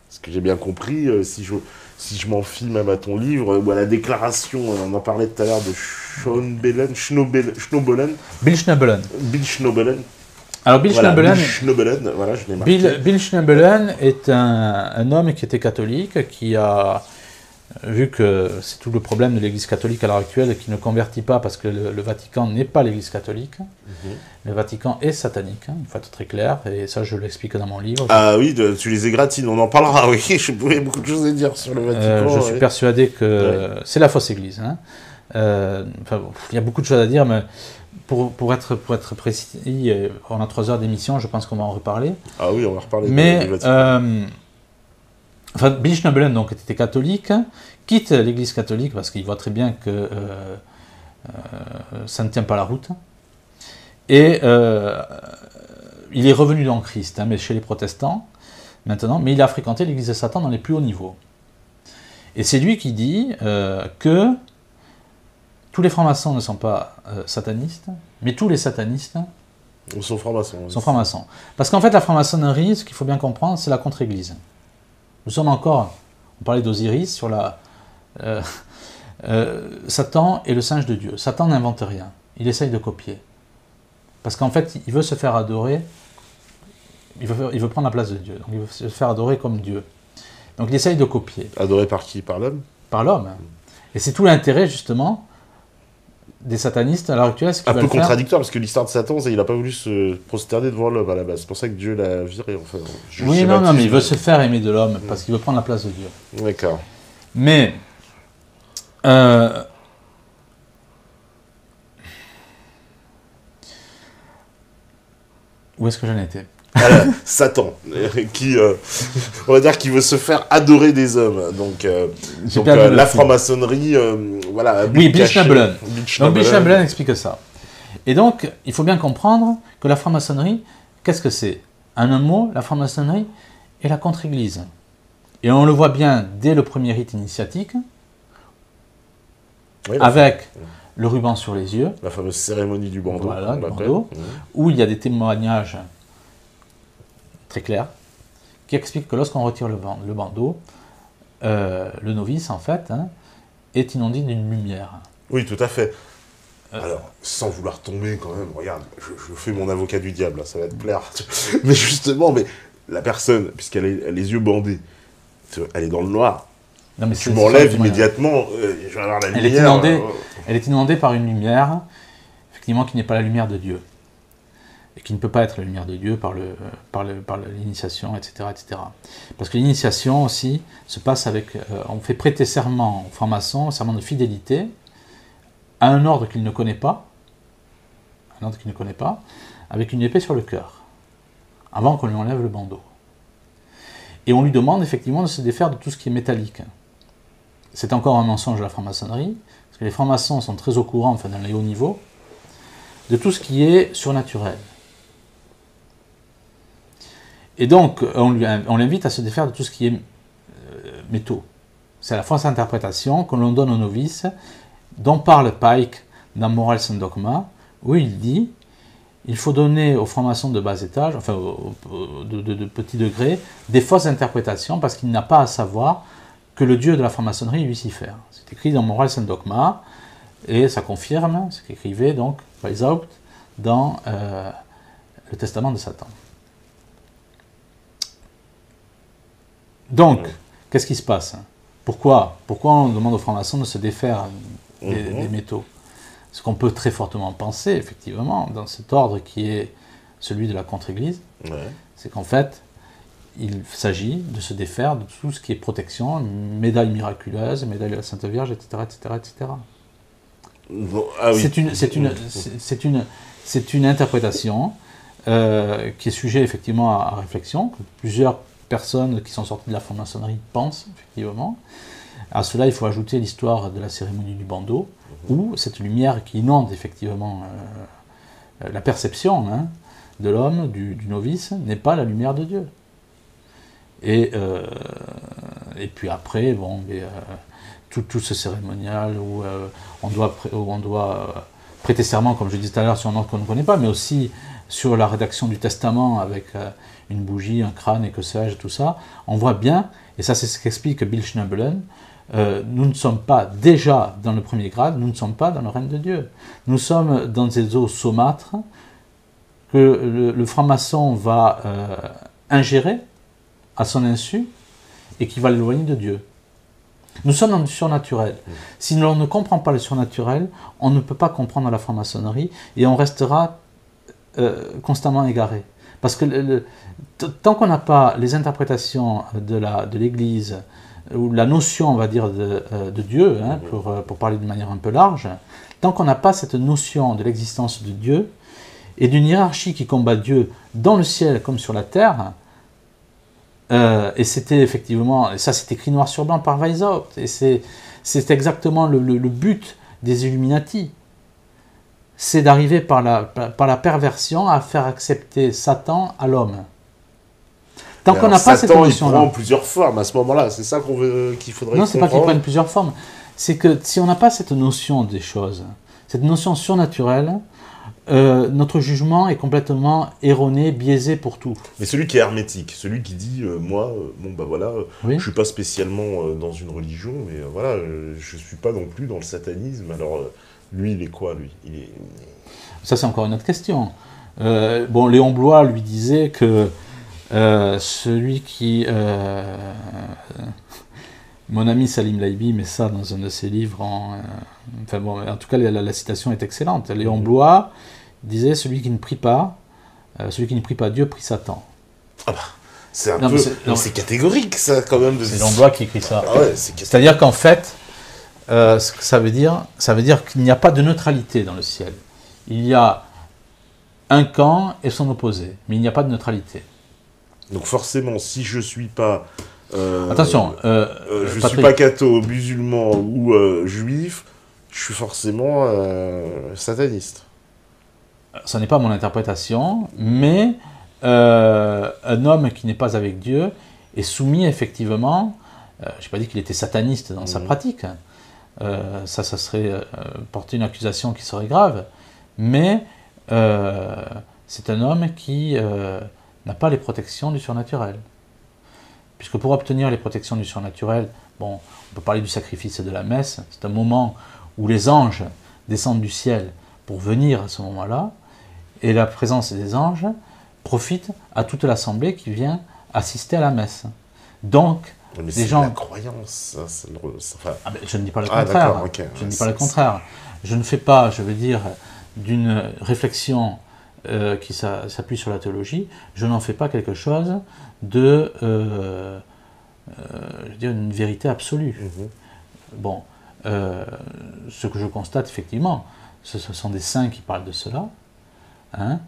ce que j'ai bien compris. Si je m'en fie même à ton livre, ou à la déclaration, on en parlait tout à l'heure de Schnoebelen. Bill Schnoebelen. Bill Schnoebelen. Alors Bill Schnoebelen, voilà, je l'ai marqué. Bill Schnoebelen est un homme qui était catholique, qui a vu que c'est tout le problème de l'Église catholique à l'heure actuelle, qui ne convertit pas parce que le Vatican n'est pas l'Église catholique. Le Vatican est satanique, il faut être très clair, et ça je l'explique dans mon livre. Ah oui, tu les égratines, on en parlera, oui, j'ai beaucoup de choses à dire sur le Vatican. Je suis persuadé que c'est la fausse Église. Hein. Il y a beaucoup de choses à dire, mais pour être précis, on a 3 heures d'émission, je pense qu'on va en reparler. Ah oui, on va reparler. Mais Bill Schnoebelen donc était catholique, quitte l'Église catholique parce qu'il voit très bien que ça ne tient pas la route. Et il est revenu dans Christ, hein, mais chez les protestants. maintenant, mais il a fréquenté l'église de Satan dans les plus hauts niveaux. Et c'est lui qui dit que tous les francs-maçons ne sont pas satanistes, mais tous les satanistes sont francs-maçons. Sont francs-maçons. Parce qu'en fait, la franc-maçonnerie, ce qu'il faut bien comprendre, c'est la contre-église. Nous sommes encore, on parlait d'Osiris, sur la... Satan est le singe de Dieu. Satan n'invente rien. Il essaye de copier. Parce qu'en fait, il veut se faire adorer, il veut prendre la place de Dieu. Donc il veut se faire adorer comme Dieu. Donc il essaye de copier. Adoré par qui? Par l'homme? Par l'homme. Et c'est tout l'intérêt, justement, des satanistes à l'heure actuelle. Un peu contradictoire, parce que l'histoire de Satan, il n'a pas voulu se prosterner devant l'homme à la base. C'est pour ça que Dieu l'a viré. Enfin, oui, non, mais il veut se faire aimer de l'homme, parce qu'il veut prendre la place de Dieu. D'accord. Mais... où est-ce que j'en étais? Satan, qui, on va dire, qui veut se faire adorer des hommes. Donc la franc-maçonnerie, voilà. Oui, Bill Schnabelen. Donc Bill Schnabelen explique ça. Et donc, il faut bien comprendre que la franc-maçonnerie, qu'est-ce que c'est? En un mot, la franc-maçonnerie est la contre-église. Et on le voit bien dès le premier rite initiatique, oui, avec le ruban sur les yeux. La fameuse cérémonie du bandeau. Voilà, du bandeau, où il y a des témoignages très clair, qui explique que lorsqu'on retire le bandeau, le novice, en fait, est inondé d'une lumière. Oui, tout à fait. Alors, sans vouloir tomber quand même, regarde, je fais mon avocat du diable, là, ça va te plaire. Mais justement, la personne, puisqu'elle a les yeux bandés, elle est dans le noir. Non, mais tu m'enlèves immédiatement, je vais avoir la lumière. Elle est inondée par une lumière, effectivement, qui n'est pas la lumière de Dieu. Et qui ne peut pas être la lumière de Dieu par l'initiation, etc., etc. Parce que l'initiation aussi se passe avec... on fait prêter serment aux francs-maçons, serment de fidélité, à un ordre qu'il ne connaît pas, avec une épée sur le cœur, avant qu'on lui enlève le bandeau. Et on lui demande effectivement de se défaire de tout ce qui est métallique. C'est encore un mensonge de la franc-maçonnerie, parce que les francs-maçons sont très au courant, enfin dans les hauts niveaux, de tout ce qui est surnaturel. Et donc, on l'invite à se défaire de tout ce qui est métaux. C'est la fausse interprétation que l'on donne aux novices, dont parle Pike dans Morals and Dogma, où il dit il faut donner aux francs-maçons de bas étage, enfin de petit degré, des fausses interprétations, parce qu'il n'a pas à savoir que le dieu de la franc-maçonnerie est Lucifer. C'est écrit dans Morals and Dogma, et ça confirme ce qu'écrivait donc Weishaupt dans le Testament de Satan. Donc, qu'est-ce qui se passe? Pourquoi on demande aux francs-maçons de se défaire des métaux? Ce qu'on peut très fortement penser, effectivement, dans cet ordre qui est celui de la contre-église, c'est qu'en fait, il s'agit de se défaire de tout ce qui est protection, médaille miraculeuse, médaille de la Sainte Vierge, etc., etc., etc. Bon, ah oui. C'est une interprétation qui est sujet, effectivement, à réflexion, que plusieurs personnes qui sont sorties de la franc-maçonnerie pensent, effectivement. À cela, il faut ajouter l'histoire de la cérémonie du bandeau, où cette lumière qui inonde, effectivement, la perception de l'homme, du novice, n'est pas la lumière de Dieu. Et puis après, bon, tout ce cérémonial où on doit prêter serment, comme je disais tout à l'heure, sur un ordre qu'on ne connaît pas, mais aussi sur la rédaction du testament avec une bougie, un crâne et que sais-je, tout ça, on voit bien, et ça c'est ce qu'explique Bill Schnabelen, nous ne sommes pas déjà dans le premier grade, nous ne sommes pas dans le règne de Dieu. Nous sommes dans des eaux saumâtres que le franc-maçon va ingérer à son insu et qui va l'éloigner de Dieu. Nous sommes dans le surnaturel. Si l'on ne comprend pas le surnaturel, on ne peut pas comprendre la franc-maçonnerie et on restera constamment égaré. Parce que tant qu'on n'a pas les interprétations de l'Église, ou la notion, on va dire, de Dieu, pour parler de manière un peu large, tant qu'on n'a pas cette notion de l'existence de Dieu, et d'une hiérarchie qui combat Dieu dans le ciel comme sur la terre, et c'était effectivement, et ça c'est écrit noir sur blanc par Weishaupt, et c'est exactement le but des Illuminati, c'est d'arriver par la perversion à faire accepter Satan à l'homme. Tant qu'on n'a pas cette Satan, il notion-là. prend plusieurs formes à ce moment-là. C'est ça qu'il faudrait Non, c'est pas qu'ils comprendre. prennent plusieurs formes. C'est que si on n'a pas cette notion des choses, cette notion surnaturelle, notre jugement est complètement erroné, biaisé pour tout. Mais celui qui est hermétique, celui qui dit, moi, bon bah voilà, Oui. je suis pas spécialement dans une religion, mais voilà, je suis pas non plus dans le satanisme. Alors, lui, il est quoi, lui? Ça, c'est encore une autre question. Bon, Léon Bloy lui disait que celui qui... mon ami Salim Laibi met ça dans un de ses livres. Enfin bon, en tout cas, la citation est excellente. Léon Bloy disait, celui qui ne prie pas Dieu, prie Satan. Ah bah, c'est un Non, peu... mais c'est catégorique, ça, quand même. C'est Léon Bloy qui écrit ça. Ah ouais, C'est-à-dire qu'en fait, ce que ça veut dire qu'il n'y a pas de neutralité dans le ciel. Il y a un camp et son opposé, mais il n'y a pas de neutralité. Donc forcément, si je suis pas... Attention, je Patrick, suis pas catho, musulman ou juif, je suis forcément sataniste. ça n'est pas mon interprétation, mais un homme qui n'est pas avec Dieu est soumis effectivement, je n'ai pas dit qu'il était sataniste dans sa pratique, ça serait porter une accusation qui serait grave, mais c'est un homme qui n'a pas les protections du surnaturel. Puisque pour obtenir les protections du surnaturel, bon, on peut parler du sacrifice de la messe, c'est un moment où les anges descendent du ciel pour venir à ce moment-là, et la présence des anges profite à toute l'assemblée qui vient assister à la messe. Donc, Mais des gens... la croyance, ça, enfin... Ah ben, je ne dis pas le Ah, contraire. d'accord, ok. Je ne dis pas le contraire. Je ne fais pas, je veux dire, d'une réflexion qui s'appuie sur la théologie, je n'en fais pas quelque chose de, je veux dire, une vérité absolue. Bon, ce que je constate effectivement, ce sont des saints qui parlent de cela, hein,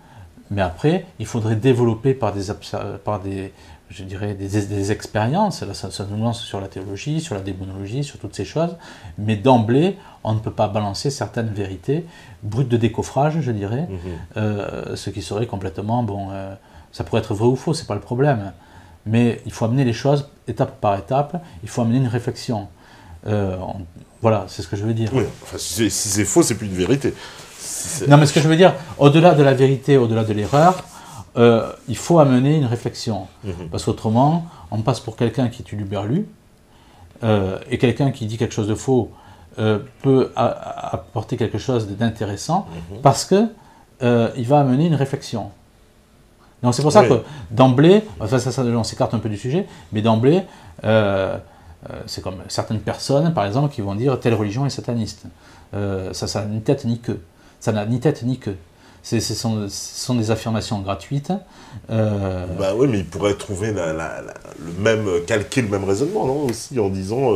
mais après, il faudrait développer par des je dirais, des expériences, là ça nous lance sur la théologie, sur la démonologie, sur toutes ces choses, mais d'emblée, on ne peut pas balancer certaines vérités brutes de décoffrage, je dirais, ce qui serait complètement, bon, ça pourrait être vrai ou faux, c'est pas le problème, mais il faut amener les choses étape par étape, il faut amener une réflexion. Voilà, c'est ce que je veux dire. Oui, enfin, si c'est faux, c'est plus une vérité. Non, mais ce que je veux dire, au-delà de la vérité, au-delà de l'erreur, il faut amener une réflexion. Parce qu'autrement, on passe pour quelqu'un qui est uluberlu, et quelqu'un qui dit quelque chose de faux peut apporter quelque chose d'intéressant, parce que il va amener une réflexion. Donc c'est pour ça que d'emblée, enfin on s'écarte un peu du sujet, mais d'emblée, c'est comme certaines personnes, par exemple, qui vont dire telle religion est sataniste. Ça n'a ni tête ni queue. Ça n'a ni tête ni queue. Ce sont des affirmations gratuites. Bah oui, mais ils pourraient trouver calquer le même raisonnement, non, aussi, en disant,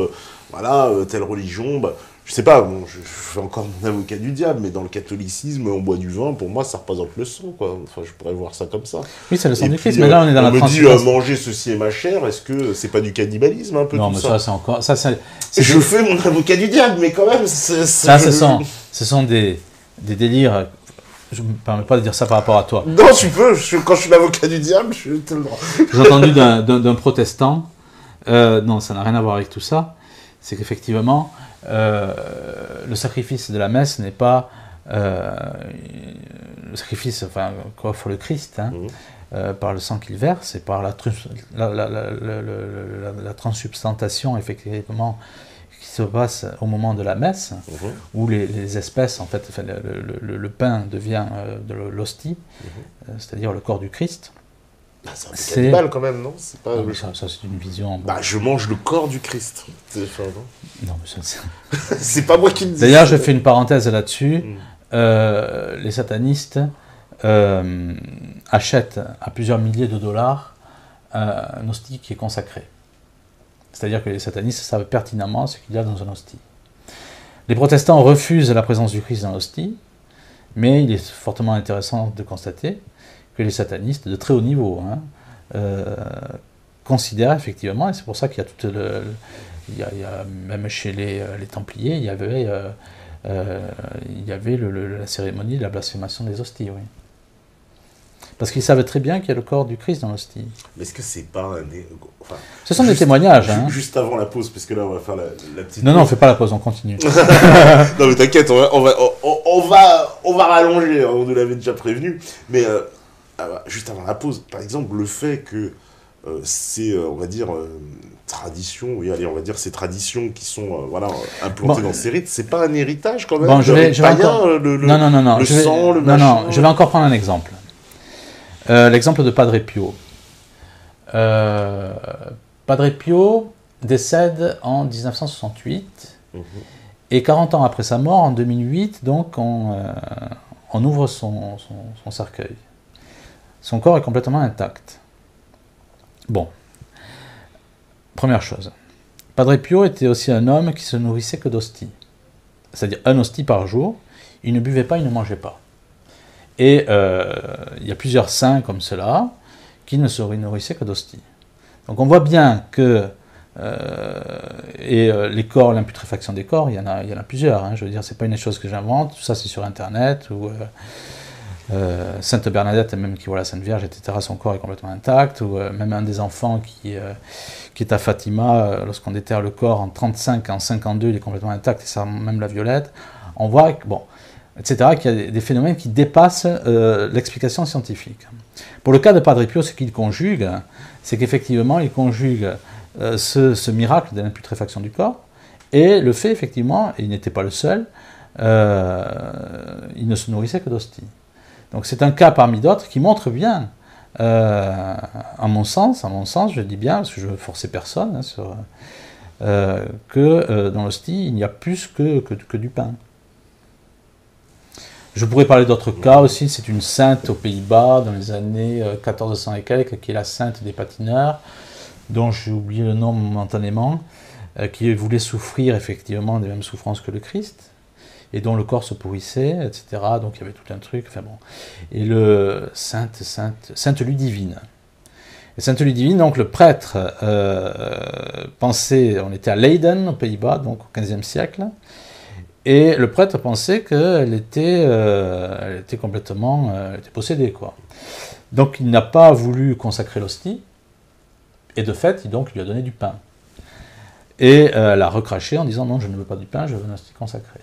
voilà, telle religion, bah, je sais pas, bon, je fais encore mon avocat du diable, mais dans le catholicisme, on boit du vin, pour moi, ça représente le sang, quoi. Enfin, je pourrais voir ça comme ça. Oui, c'est le sang Et du puis, Christ, mais là, on est dans la transcendance. On me dit, manger ceci est ma chair, est-ce que c'est pas du cannibalisme, un peu, non, tout mais ça? c'est encore... Ça, je fais mon avocat du diable, mais quand même, ce sont des délires... Je ne me permets pas de dire ça par rapport à toi. Non, tu peux, quand je suis l'avocat du diable, je te le droit. J'ai entendu d'un protestant, non, ça n'a rien à voir avec tout ça, c'est qu'effectivement, le sacrifice de la messe n'est pas le sacrifice, enfin, quoi, pour le Christ, hein, par le sang qu'il verse, c'est par la transsubstantation, effectivement, qui se passe au moment de la messe, où les espèces, en fait, enfin, le pain devient de l'hostie, c'est-à-dire le corps du Christ. Bah, c'est un peu cannibale quand même, non? C'est pas non, ça c'est une vision... Bah, je mange le corps du Christ. Non, mais ça... c'est pas moi qui le dis. D'ailleurs, je fais une parenthèse là-dessus. Les satanistes achètent à plusieurs milliers de dollars un hostie qui est consacré. C'est-à-dire que les satanistes savent pertinemment ce qu'il y a dans un hostie. Les protestants refusent la présence du Christ dans l'hostie, mais il est fortement intéressant de constater que les satanistes, de très haut niveau, considèrent effectivement, et c'est pour ça qu'il y a tout il y a même chez les Templiers, il y avait la cérémonie de la blasphémation des hosties, oui. Parce qu'ils savaient très bien qu'il y a le corps du Christ dans l'hostie. Mais est-ce que c'est pas un... Enfin, Ce sont des témoignages. Hein. Juste avant la pause, parce que là, on va faire la petite Non, pause. non, on ne fait pas la pause, on continue. Non, mais t'inquiète, on va rallonger, hein, on nous l'avait déjà prévenu. Mais juste avant la pause, par exemple, le fait que c'est, on va dire, traditions, oui, allez, on va dire ces traditions qui sont voilà, implantées dans ces rites, c'est pas un héritage quand même? Bon, je vais païen, encore... non, le sang, le machin. Non, je vais encore prendre un exemple. L'exemple de Padre Pio. Padre Pio décède en 1968 et 40 ans après sa mort, en 2008, donc on ouvre son cercueil. Son corps est complètement intact. Bon, première chose. Padre Pio était aussi un homme qui se nourrissait que d'hosties. C'est-à-dire un hostie par jour. Il ne buvait pas, il ne mangeait pas. Et il y a plusieurs saints comme cela qui ne se nourrissaient que d'hosties. Donc on voit bien que les corps, l'imputréfaction des corps, il y en a plusieurs. Hein, je veux dire, c'est pas une chose que j'invente. Tout ça, c'est sur Internet. Ou Sainte Bernadette, même qui voit la Sainte Vierge, etc. Son corps est complètement intact. Ou même un des enfants qui est à Fatima, lorsqu'on déterre le corps en 35, en 52, il est complètement intact. Et ça, même la Violette. On voit que bon, etc., qu'il y a des phénomènes qui dépassent l'explication scientifique. Pour le cas de Padre Pio, ce qu'il conjugue, c'est qu'effectivement, il conjugue ce miracle de l'imputréfaction du corps et le fait, effectivement, et il n'était pas le seul, il ne se nourrissait que d'hosties. Donc c'est un cas parmi d'autres qui montre bien, à mon sens, je dis bien, parce que je ne veux forcer personne, hein, que dans l'hostie, il n'y a plus que du pain. Je pourrais parler d'autres cas aussi. C'est une sainte aux Pays-Bas dans les années 1400 et quelques, qui est la sainte des patineurs, dont j'ai oublié le nom momentanément, qui voulait souffrir effectivement des mêmes souffrances que le Christ, et dont le corps se pourrissait, etc. Donc il y avait tout un truc. Enfin bon. Et le Sainte Ludivine. Et Sainte Ludivine, donc le prêtre pensait, on était à Leiden, aux Pays-Bas, donc au XVe siècle. Et le prêtre pensait qu'elle était complètement elle était possédée, quoi. Donc il n'a pas voulu consacrer l'hostie, et de fait, il lui a donné du pain. Et elle a recraché en disant non, je ne veux pas du pain, je veux une hostie consacrée.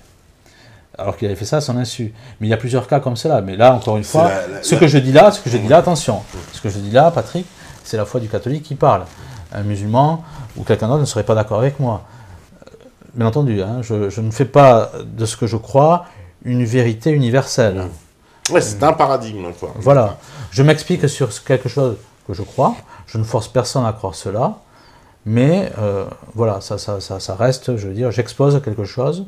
Alors qu'il avait fait ça à son insu. Mais il y a plusieurs cas comme cela. Mais là, encore une fois, ce que je dis là, attention, ce que je dis là, Patrick, c'est la foi du catholique qui parle. Un musulman ou quelqu'un d'autre ne serait pas d'accord avec moi. Bien entendu, hein, je ne fais pas de ce que je crois une vérité universelle. Ouais, c'est un paradigme, quoi. Voilà. Je m'explique sur quelque chose que je crois. Je ne force personne à croire cela. Mais voilà, ça reste, je veux dire, j'expose quelque chose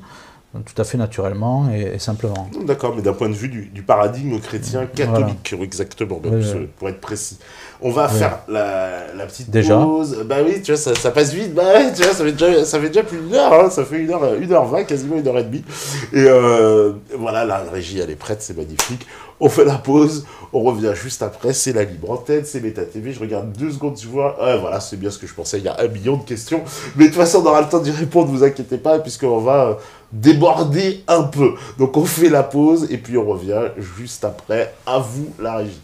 tout à fait naturellement et simplement. D'accord, mais d'un point de vue du paradigme chrétien catholique, voilà. Exactement, pour être précis. On va faire la petite pause. Bah oui, tu vois, ça passe vite. Bah ouais, tu vois, ça fait déjà plus d'une heure. Hein, ça fait 1h20, quasiment 1h30. Et voilà, la régie, elle est prête, c'est magnifique. On fait la pause, on revient juste après. C'est la libre antenne, c'est Méta TV. Je regarde 2 secondes, tu vois. Voilà, c'est bien ce que je pensais. Il y a 1 million de questions. Mais de toute façon, on aura le temps d'y répondre, ne vous inquiétez pas, puisqu'on va déborder un peu. Donc on fait la pause et puis on revient juste après. À vous, la régie.